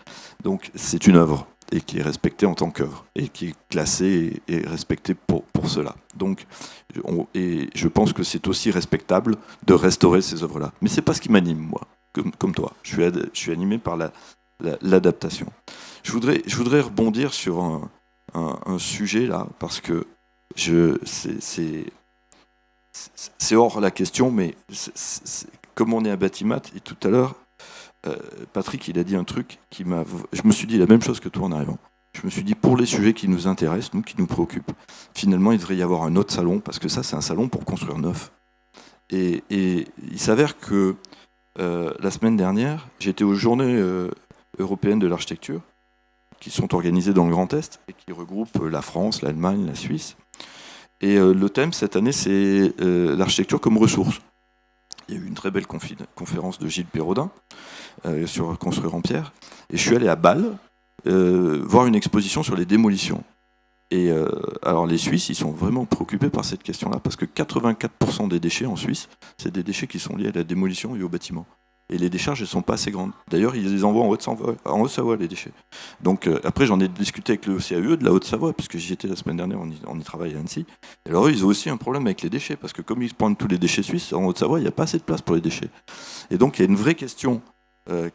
Donc c'est une œuvre, et qui est respectée en tant qu'œuvre, et qui est classée et respectée pour cela. Donc, et je pense que c'est aussi respectable de restaurer ces œuvres-là. Mais c'est pas ce qui m'anime, moi, comme toi. Je suis animé par l'adaptation. Je voudrais rebondir sur un sujet, là, parce que c'est hors la question, mais comme on est à Batimat, et tout à l'heure, Patrick, il a dit un truc je me suis dit la même chose que toi en arrivant. Je me suis dit, pour les sujets qui nous intéressent, nous, qui nous préoccupent, finalement, il devrait y avoir un autre salon, parce que ça, c'est un salon pour construire neuf. Et il s'avère que la semaine dernière, j'étais aux Journées européennes de l'architecture, qui sont organisées dans le Grand Est, et qui regroupent la France, l'Allemagne, la Suisse. Et le thème, cette année, c'est l'architecture comme ressource. Il y a eu une très belle conférence de Gilles Pérodin sur Construire en pierre. Et je suis allé à Bâle voir une exposition sur les démolitions. Et alors les Suisses, ils sont vraiment préoccupés par cette question-là, parce que 84% des déchets en Suisse, c'est des déchets qui sont liés à la démolition et au bâtiment. Et les décharges, elles ne sont pas assez grandes. D'ailleurs, ils les envoient en Haute-Savoie, les déchets. Donc après, j'en ai discuté avec le CAE de la Haute-Savoie, parce que j'y étais la semaine dernière, on y travaille à Annecy. Et alors eux, ils ont aussi un problème avec les déchets, parce que comme ils prennent tous les déchets suisses, en Haute-Savoie, il n'y a pas assez de place pour les déchets. Et donc, il y a une vraie question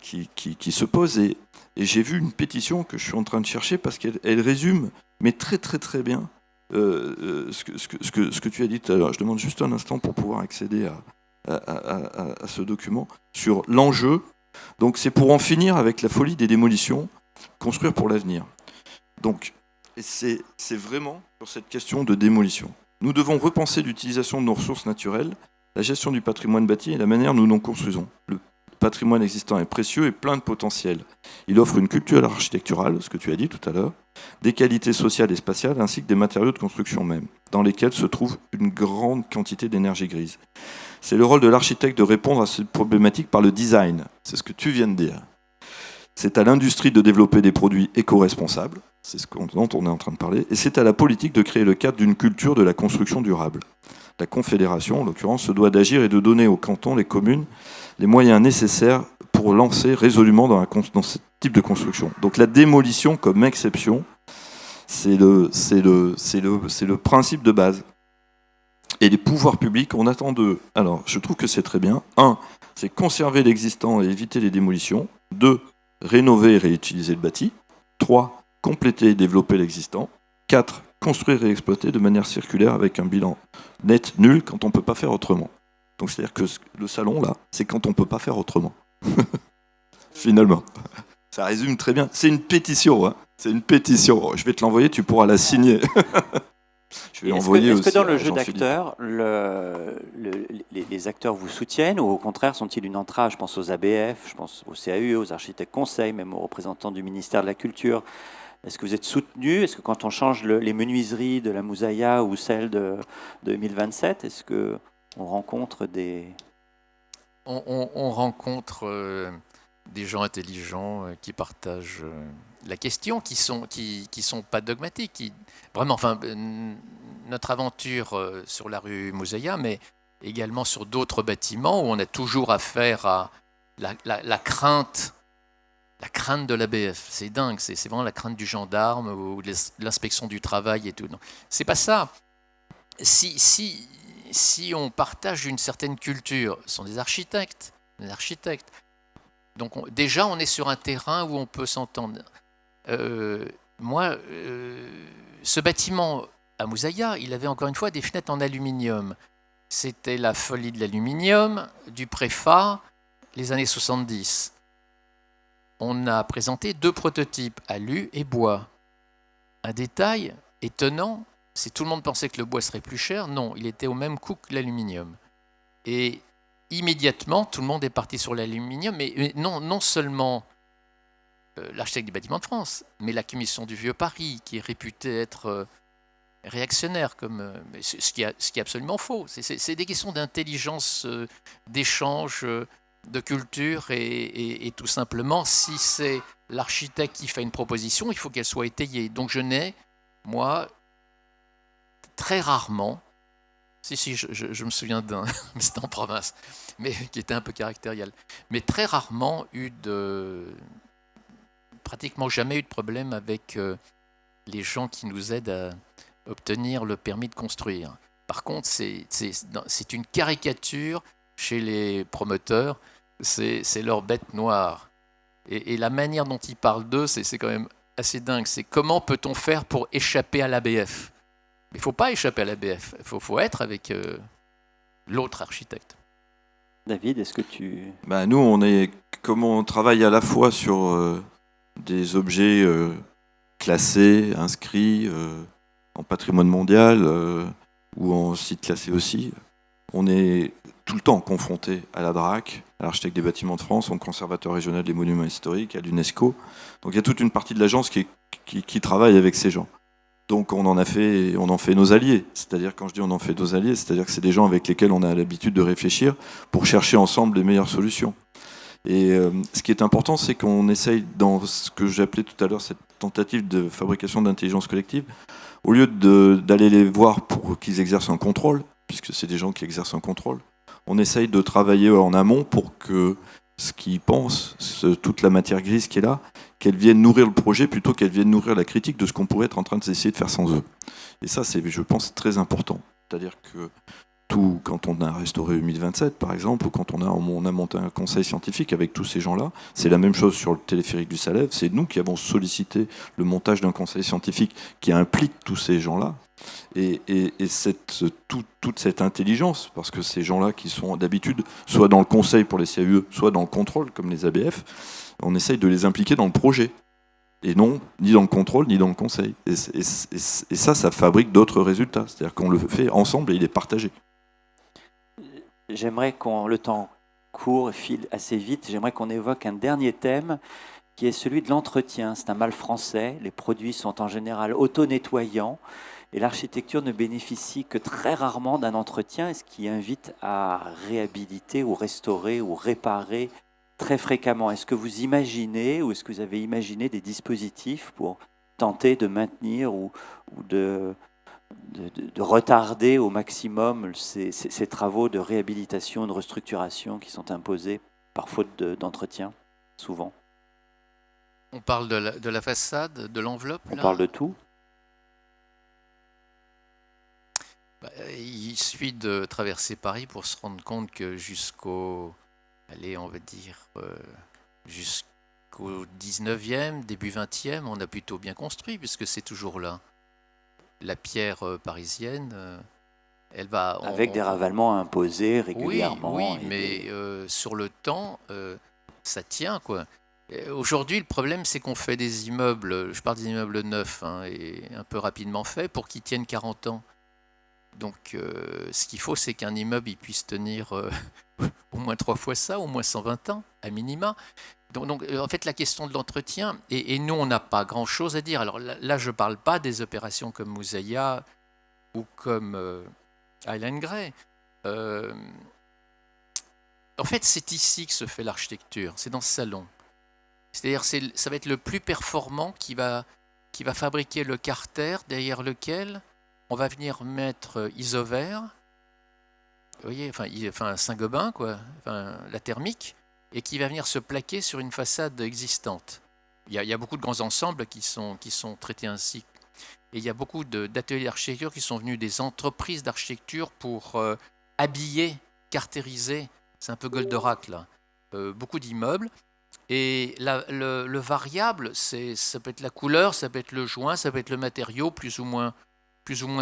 qui se pose. Et j'ai vu une pétition que je suis en train de chercher, parce qu'elle résume, mais très très très bien, ce que tu as dit tout à l'heure. Je demande juste un instant pour pouvoir accéder à ce document sur l'enjeu. Donc c'est pour en finir avec la folie des démolitions, construire pour l'avenir. Donc c'est vraiment sur cette question de démolition. Nous devons repenser l'utilisation de nos ressources naturelles, la gestion du patrimoine bâti et la manière dont nous nous construisons. Le patrimoine existant est précieux et plein de potentiel. Il offre une culture architecturale, ce que tu as dit tout à l'heure, des qualités sociales et spatiales, ainsi que des matériaux de construction même, dans lesquels se trouve une grande quantité d'énergie grise. C'est le rôle de l'architecte de répondre à cette problématique par le design. C'est ce que tu viens de dire. C'est à l'industrie de développer des produits éco-responsables, c'est ce dont on est en train de parler, et c'est à la politique de créer le cadre d'une culture de la construction durable. La Confédération, en l'occurrence, se doit d'agir et de donner aux cantons, les communes, les moyens nécessaires pour lancer résolument dans ce type de construction. Donc la démolition comme exception, c'est le principe de base. Et les pouvoirs publics, on attend d'eux. Alors, je trouve que c'est très bien. 1, c'est conserver l'existant et éviter les démolitions. 2, rénover et réutiliser le bâti. 3, compléter et développer l'existant. 4, construire et exploiter de manière circulaire avec un bilan net nul quand on ne peut pas faire autrement. Donc c'est-à-dire que le salon, là, c'est quand on ne peut pas faire autrement. Finalement. Ça résume très bien. C'est une pétition. Hein. C'est une pétition. Je vais te l'envoyer, tu pourras la signer. Est-ce que dans le jeu d'acteurs, les acteurs vous soutiennent ou au contraire sont-ils une entrave? Je pense aux ABF, je pense au CAU, aux architectes conseils, même aux représentants du ministère de la Culture. Est-ce que vous êtes soutenu? Est-ce que quand on change les menuiseries de la Moussaïa ou celles de 2027, est-ce qu'on rencontre des... On rencontre des gens intelligents qui partagent la question, qui sont pas dogmatiques. Vraiment, enfin, notre aventure sur la rue Moussaïa, mais également sur d'autres bâtiments où on a toujours affaire à la crainte de l'ABF. C'est dingue, c'est vraiment la crainte du gendarme ou de l'inspection du travail et tout. Non, c'est pas ça. Si on partage une certaine culture, ce sont des architectes. Donc déjà, on est sur un terrain où on peut s'entendre. Moi, ce bâtiment à Moussaïa, il avait encore une fois des fenêtres en aluminium. C'était la folie de l'aluminium, du préfa, les années 70. On a présenté 2 prototypes, alu et bois. Un détail étonnant, si tout le monde pensait que le bois serait plus cher, non, il était au même coût que l'aluminium. Et immédiatement, tout le monde est parti sur l'aluminium, mais non seulement l'architecte des bâtiments de France, mais la commission du Vieux Paris, qui est réputée être réactionnaire, ce qui est absolument faux. C'est des questions d'intelligence, d'échange, de culture, et tout simplement, si c'est l'architecte qui fait une proposition, il faut qu'elle soit étayée. Donc je n'ai, moi, très rarement, je me souviens d'un, mais c'était en province, mais qui était un peu caractériel, mais très rarement pratiquement jamais eu de problème avec les gens qui nous aident à obtenir le permis de construire. Par contre, c'est une caricature chez les promoteurs, c'est leur bête noire. Et la manière dont ils parlent d'eux, c'est quand même assez dingue. C'est comment peut-on faire pour échapper à l'ABF? Mais il ne faut pas échapper à l'ABF, il faut être avec l'autre architecte. David, est-ce que tu... Nous, comme on travaille à la fois sur des objets classés, inscrits en patrimoine mondial ou en site classé aussi, on est tout le temps confronté à la DRAC, à l'Architecte des Bâtiments de France, au Conservateur régional des monuments historiques, à l'UNESCO. Donc il y a toute une partie de l'agence qui travaille avec ces gens. Donc on en fait nos alliés. C'est-à-dire, quand je dis on en fait nos alliés, c'est-à-dire que c'est des gens avec lesquels on a l'habitude de réfléchir pour chercher ensemble les meilleures solutions. Et ce qui est important, c'est qu'on essaye, dans ce que j'appelais tout à l'heure cette tentative de fabrication d'intelligence collective, au lieu d'aller les voir pour qu'ils exercent un contrôle, puisque c'est des gens qui exercent un contrôle, on essaye de travailler en amont pour que ce qu'ils pensent, toute la matière grise qui est là, qu'elle vienne nourrir le projet plutôt qu'elle vienne nourrir la critique de ce qu'on pourrait être en train d'essayer de faire sans eux. Et ça, c'est, je pense, très important. C'est-à-dire que quand on a restauré 2027, par exemple, ou quand on a monté un conseil scientifique avec tous ces gens-là, c'est la même chose sur le téléphérique du Salève. C'est nous qui avons sollicité le montage d'un conseil scientifique qui implique tous ces gens-là. Et toute cette intelligence, parce que ces gens-là qui sont d'habitude soit dans le conseil pour les CAUE, soit dans le contrôle, comme les ABF, on essaye de les impliquer dans le projet. Et non, ni dans le contrôle, ni dans le conseil. Et ça fabrique d'autres résultats. C'est-à-dire qu'on le fait ensemble et il est partagé. J'aimerais le temps court, file assez vite, j'aimerais qu'on évoque un dernier thème qui est celui de l'entretien. C'est un mal français, les produits sont en général auto-nettoyants et l'architecture ne bénéficie que très rarement d'un entretien, ce qui invite à réhabiliter ou restaurer ou réparer très fréquemment. Est-ce que vous imaginez ou est-ce que vous avez imaginé des dispositifs pour tenter de maintenir ou de retarder au maximum ces travaux de réhabilitation, de restructuration qui sont imposés par faute d'entretien, souvent? On parle de la façade, de l'enveloppe? On parle de tout. Il suffit de traverser Paris pour se rendre compte que jusqu'au 19e, début 20e, on a plutôt bien construit, puisque c'est toujours là. La pierre parisienne, elle va... Avec des ravalements imposés régulièrement. Oui, mais sur le temps, ça tient, quoi. Aujourd'hui, le problème, c'est qu'on fait des immeubles, je parle des immeubles neufs, et un peu rapidement faits, pour qu'ils tiennent 40 ans. Donc, ce qu'il faut, c'est qu'un immeuble il puisse tenir au moins 3 fois ça, au moins 120 ans, à minima. Donc, en fait, la question de l'entretien, et nous, on n'a pas grand-chose à dire. Alors là, je ne parle pas des opérations comme Moussaïa ou comme Highland Grey. En fait, c'est ici que se fait l'architecture, c'est dans ce salon. C'est-à-dire, ça va être le plus performant qui va fabriquer le carter derrière lequel on va venir mettre Isover, vous voyez, enfin Saint-Gobain, quoi, la thermique, et qui va venir se plaquer sur une façade existante. Il y a beaucoup de grands ensembles qui sont traités ainsi. Et il y a beaucoup d'ateliers d'architecture qui sont venus des entreprises d'architecture pour habiller, cartériser, c'est un peu Goldorak là, beaucoup d'immeubles. Et le variable, ça peut être la couleur, ça peut être le joint, ça peut être le matériau plus ou moins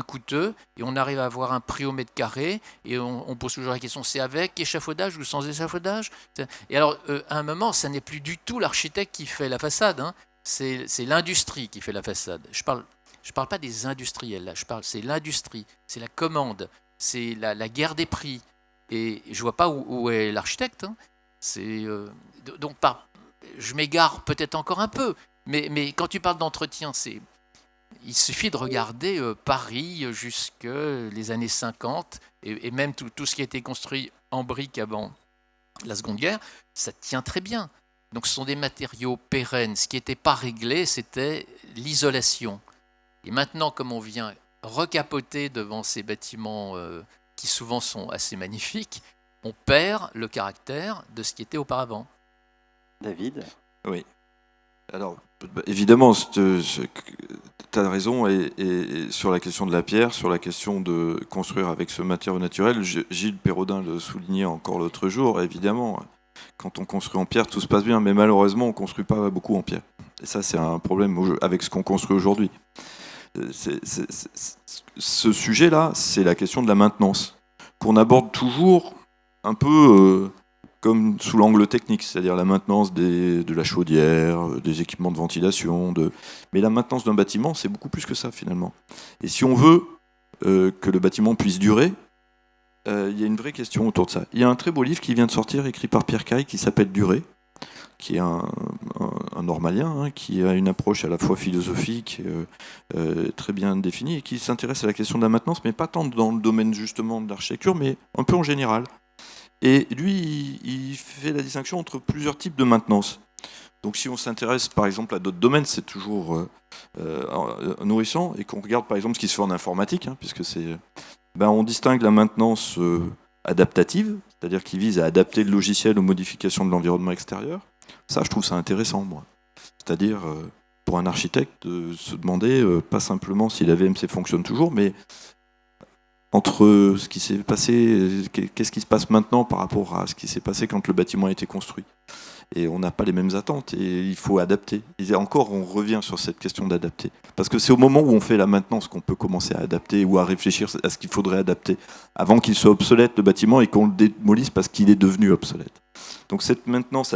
coûteux, et on arrive à avoir un prix au mètre carré, et on pose toujours la question, c'est avec échafaudage ou sans échafaudage? Et alors, à un moment, ça n'est plus du tout l'architecte qui fait la façade, hein, c'est l'industrie qui fait la façade. Je parle pas des industriels, là, c'est l'industrie, c'est la commande, c'est la guerre des prix, et je vois pas où est l'architecte, hein. Donc, je m'égare peut-être encore un peu, mais quand tu parles d'entretien, il suffit de regarder Paris jusque les années 50 et même tout ce qui a été construit en briques avant la Seconde Guerre, ça tient très bien. Donc ce sont des matériaux pérennes. Ce qui n'était pas réglé, c'était l'isolation. Et maintenant, comme on vient recapoter devant ces bâtiments qui souvent sont assez magnifiques, on perd le caractère de ce qui était auparavant. David ? Oui. Alors, évidemment, tu as raison, et sur la question de la pierre, sur la question de construire avec ce matériau naturel, Gilles Perrodin le soulignait encore l'autre jour, évidemment, quand on construit en pierre, tout se passe bien, mais malheureusement, on ne construit pas beaucoup en pierre. Et ça, c'est un problème avec ce qu'on construit aujourd'hui. Ce sujet-là, c'est la question de la maintenance, qu'on aborde toujours un peu comme sous l'angle technique, c'est-à-dire la maintenance de la chaudière, des équipements de ventilation. Mais la maintenance d'un bâtiment, c'est beaucoup plus que ça, finalement. Et si on veut que le bâtiment puisse durer, il y a une vraie question autour de ça. Il y a un très beau livre qui vient de sortir, écrit par Pierre Caille, qui s'appelle Durer, qui est un normalien, hein, qui a une approche à la fois philosophique, très bien définie, et qui s'intéresse à la question de la maintenance, mais pas tant dans le domaine justement de l'architecture, mais un peu en général. Et lui, il fait la distinction entre plusieurs types de maintenance. Donc si on s'intéresse par exemple à d'autres domaines, c'est toujours nourrissant, et qu'on regarde par exemple ce qui se fait en informatique, hein, puisque on distingue la maintenance adaptative, c'est-à-dire qui vise à adapter le logiciel aux modifications de l'environnement extérieur. Ça, je trouve ça intéressant, moi. C'est-à-dire, pour un architecte, de se demander pas simplement si la VMC fonctionne toujours, mais entre ce qui s'est passé, qu'est-ce qui se passe maintenant par rapport à ce qui s'est passé quand le bâtiment a été construit. Et on n'a pas les mêmes attentes, et il faut adapter. Et encore, on revient sur cette question d'adapter. Parce que c'est au moment où on fait la maintenance qu'on peut commencer à adapter ou à réfléchir à ce qu'il faudrait adapter, avant qu'il soit obsolète, le bâtiment, et qu'on le démolisse parce qu'il est devenu obsolète. Donc cette maintenance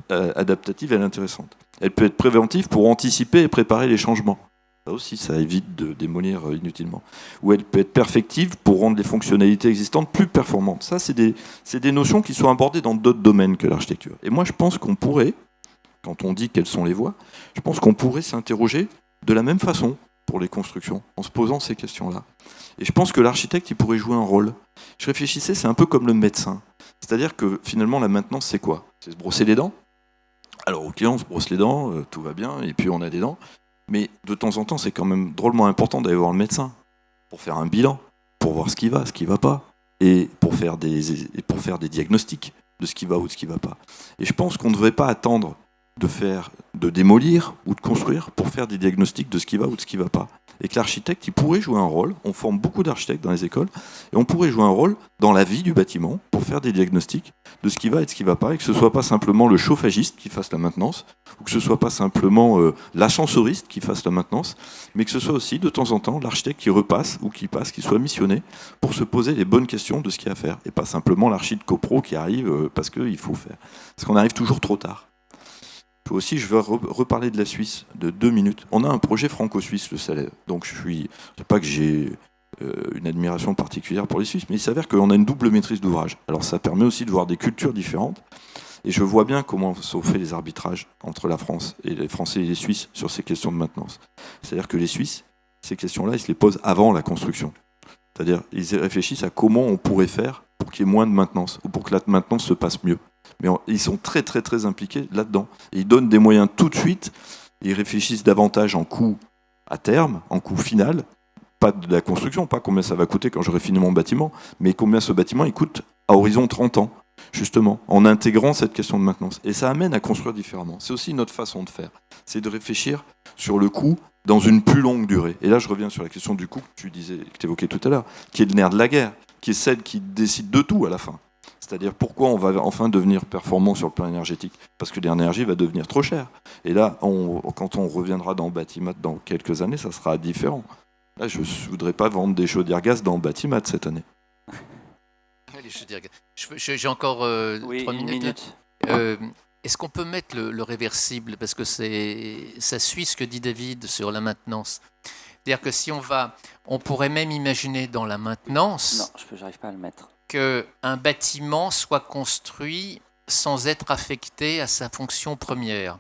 adaptative, elle est intéressante. Elle peut être préventive pour anticiper et préparer les changements. Ça aussi, ça évite de démolir inutilement. Ou elle peut être perfective pour rendre les fonctionnalités existantes plus performantes. Ça, c'est des notions qui sont abordées dans d'autres domaines que l'architecture. Et moi, je pense qu'on pourrait, quand on dit quelles sont les voies, je pense qu'on pourrait s'interroger de la même façon pour les constructions, en se posant ces questions-là. Et je pense que l'architecte, il pourrait jouer un rôle. Je réfléchissais, c'est un peu comme le médecin. C'est-à-dire que finalement, la maintenance, c'est quoi? C'est se brosser les dents. Alors, ok, on se brosse les dents, tout va bien, et puis on a des dents. Mais de temps en temps, c'est quand même drôlement important d'aller voir le médecin pour faire un bilan, pour voir ce qui va pas, et pour faire des diagnostics de ce qui va ou de ce qui va pas. Et je pense qu'on ne devrait pas attendre de démolir ou de construire pour faire des diagnostics de ce qui va ou de ce qui va pas. Et que l'architecte, il pourrait jouer un rôle, on forme beaucoup d'architectes dans les écoles, et on pourrait jouer un rôle dans la vie du bâtiment pour faire des diagnostics de ce qui va et de ce qui va pas, et que ce soit pas simplement le chauffagiste qui fasse la maintenance, ou que ce soit pas simplement l'ascensoriste qui fasse la maintenance, mais que ce soit aussi de temps en temps l'architecte qui repasse ou qui passe, qui soit missionné pour se poser les bonnes questions de ce qu'il y a à faire, et pas simplement l'architecte copro qui arrive parce qu'il faut faire. Parce qu'on arrive toujours trop tard. Aussi, je veux reparler de la Suisse de 2 minutes. On a un projet franco-suisse, le Salève. Donc, c'est pas que j'ai une admiration particulière pour les Suisses, mais il s'avère qu'on a une double maîtrise d'ouvrage. Alors ça permet aussi de voir des cultures différentes, et je vois bien comment sont faits les arbitrages entre la France et les Français et les Suisses sur ces questions de maintenance. C'est-à-dire que les Suisses, ces questions-là, ils se les posent avant la construction. C'est-à-dire ils réfléchissent à comment on pourrait faire pour qu'il y ait moins de maintenance, ou pour que la maintenance se passe mieux. Mais ils sont très très très impliqués là-dedans. Et ils donnent des moyens tout de suite, ils réfléchissent davantage en coût à terme, en coût final, pas de la construction, pas combien ça va coûter quand j'aurai fini mon bâtiment, mais combien ce bâtiment il coûte à horizon 30 ans, justement, en intégrant cette question de maintenance. Et ça amène à construire différemment. C'est aussi une autre façon de faire, c'est de réfléchir sur le coût dans une plus longue durée. Et là, je reviens sur la question du coût que tu évoquais tout à l'heure, qui est le nerf de la guerre, qui est celle qui décide de tout à la fin. C'est-à-dire pourquoi on va enfin devenir performant sur le plan énergétique ? Parce que l'énergie va devenir trop chère. Et là, quand on reviendra dans Batimat dans quelques années, ça sera différent. Là, je ne voudrais pas vendre des chaudières gaz dans Batimat cette année. Allez, j'ai encore 3 minutes. Est-ce qu'on peut mettre le réversible ? Parce que ça suit ce que dit David sur la maintenance. C'est-à-dire que si on pourrait même imaginer dans la maintenance... Non, j'arrive pas à le mettre. Qu'un bâtiment soit construit sans être affecté à sa fonction première.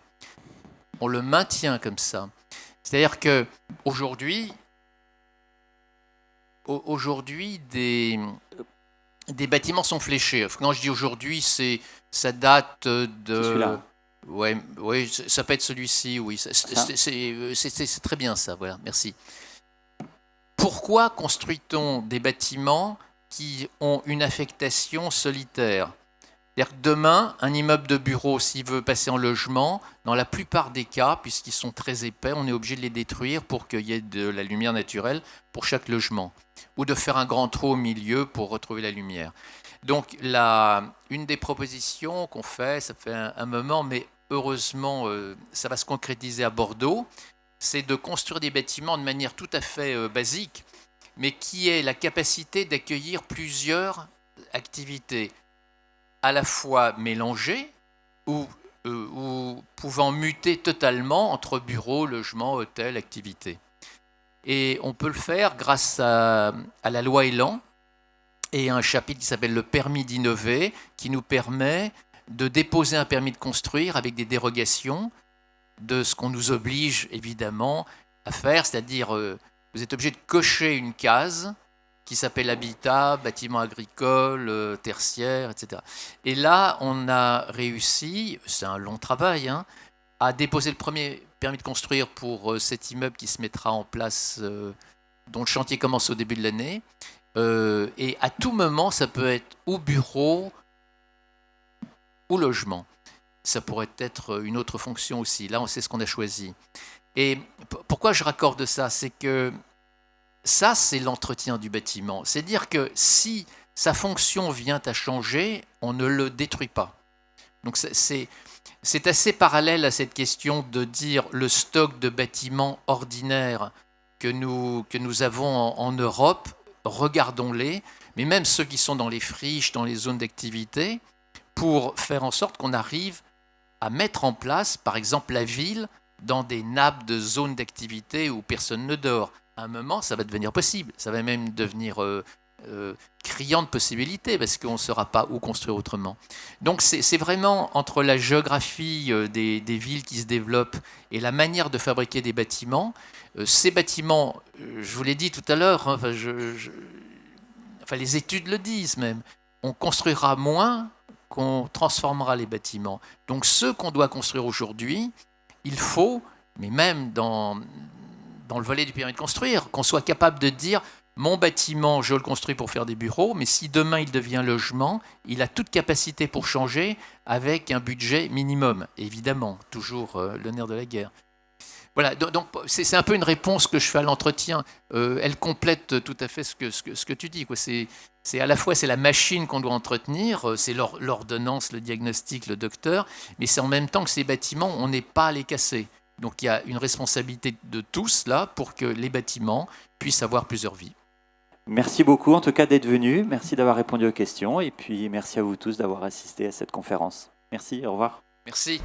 On le maintient comme ça. C'est-à-dire qu'aujourd'hui, des bâtiments sont fléchés. Quand je dis aujourd'hui, ça date de... C'est celui-là. Oui, ça peut être celui-ci, oui. C'est très bien ça, voilà, merci. Pourquoi construit-on des bâtiments qui ont une affectation solitaire? C'est-à-dire que demain, un immeuble de bureau, s'il veut passer en logement, dans la plupart des cas, puisqu'ils sont très épais, on est obligé de les détruire pour qu'il y ait de la lumière naturelle pour chaque logement, ou de faire un grand trou au milieu pour retrouver la lumière. Donc, une des propositions qu'on fait, ça fait un moment, mais heureusement, ça va se concrétiser à Bordeaux, c'est de construire des bâtiments de manière tout à fait basique, mais qui ait la capacité d'accueillir plusieurs activités, à la fois mélangées ou pouvant muter totalement entre bureau, logement, hôtel, activité. Et on peut le faire grâce à la loi Elan et un chapitre qui s'appelle le permis d'innover, qui nous permet de déposer un permis de construire avec des dérogations de ce qu'on nous oblige évidemment à faire, c'est-à-dire vous êtes obligé de cocher une case qui s'appelle habitat, bâtiment agricole, tertiaire, etc. Et là, on a réussi, c'est un long travail, à déposer le premier permis de construire pour cet immeuble qui se mettra en place, dont le chantier commence au début de l'année. Et à tout moment, ça peut être ou bureau ou logement. Ça pourrait être une autre fonction aussi. Là, on sait ce qu'on a choisi. Et pourquoi je raccorde ça ? C'est que ça, c'est l'entretien du bâtiment. C'est dire que si sa fonction vient à changer, on ne le détruit pas. Donc c'est assez parallèle à cette question de dire le stock de bâtiments ordinaires que nous avons en Europe, regardons-les, mais même ceux qui sont dans les friches, dans les zones d'activité, pour faire en sorte qu'on arrive à mettre en place, par exemple, la ville dans des nappes de zones d'activité où personne ne dort. À un moment, ça va devenir possible. Ça va même devenir criant de possibilités parce qu'on ne saura pas où construire autrement. Donc c'est vraiment entre la géographie des villes qui se développent et la manière de fabriquer des bâtiments. Ces bâtiments, je vous l'ai dit tout à l'heure, les études le disent même, on construira moins qu'on transformera les bâtiments. Donc ceux qu'on doit construire aujourd'hui, il faut, mais même dans le volet du permis de construire, qu'on soit capable de dire mon bâtiment, je le construis pour faire des bureaux, mais si demain il devient logement, il a toute capacité pour changer avec un budget minimum. Évidemment, toujours le nerf de la guerre. Voilà, donc c'est un peu une réponse que je fais à l'entretien. Elle complète tout à fait ce que tu dis, quoi. C'est à la fois c'est la machine qu'on doit entretenir, c'est l'ordonnance, le diagnostic, le docteur, mais c'est en même temps que ces bâtiments, on n'est pas à les casser. Donc il y a une responsabilité de tous là pour que les bâtiments puissent avoir plusieurs vies. Merci beaucoup en tout cas d'être venu, merci d'avoir répondu aux questions et puis merci à vous tous d'avoir assisté à cette conférence. Merci, au revoir. Merci.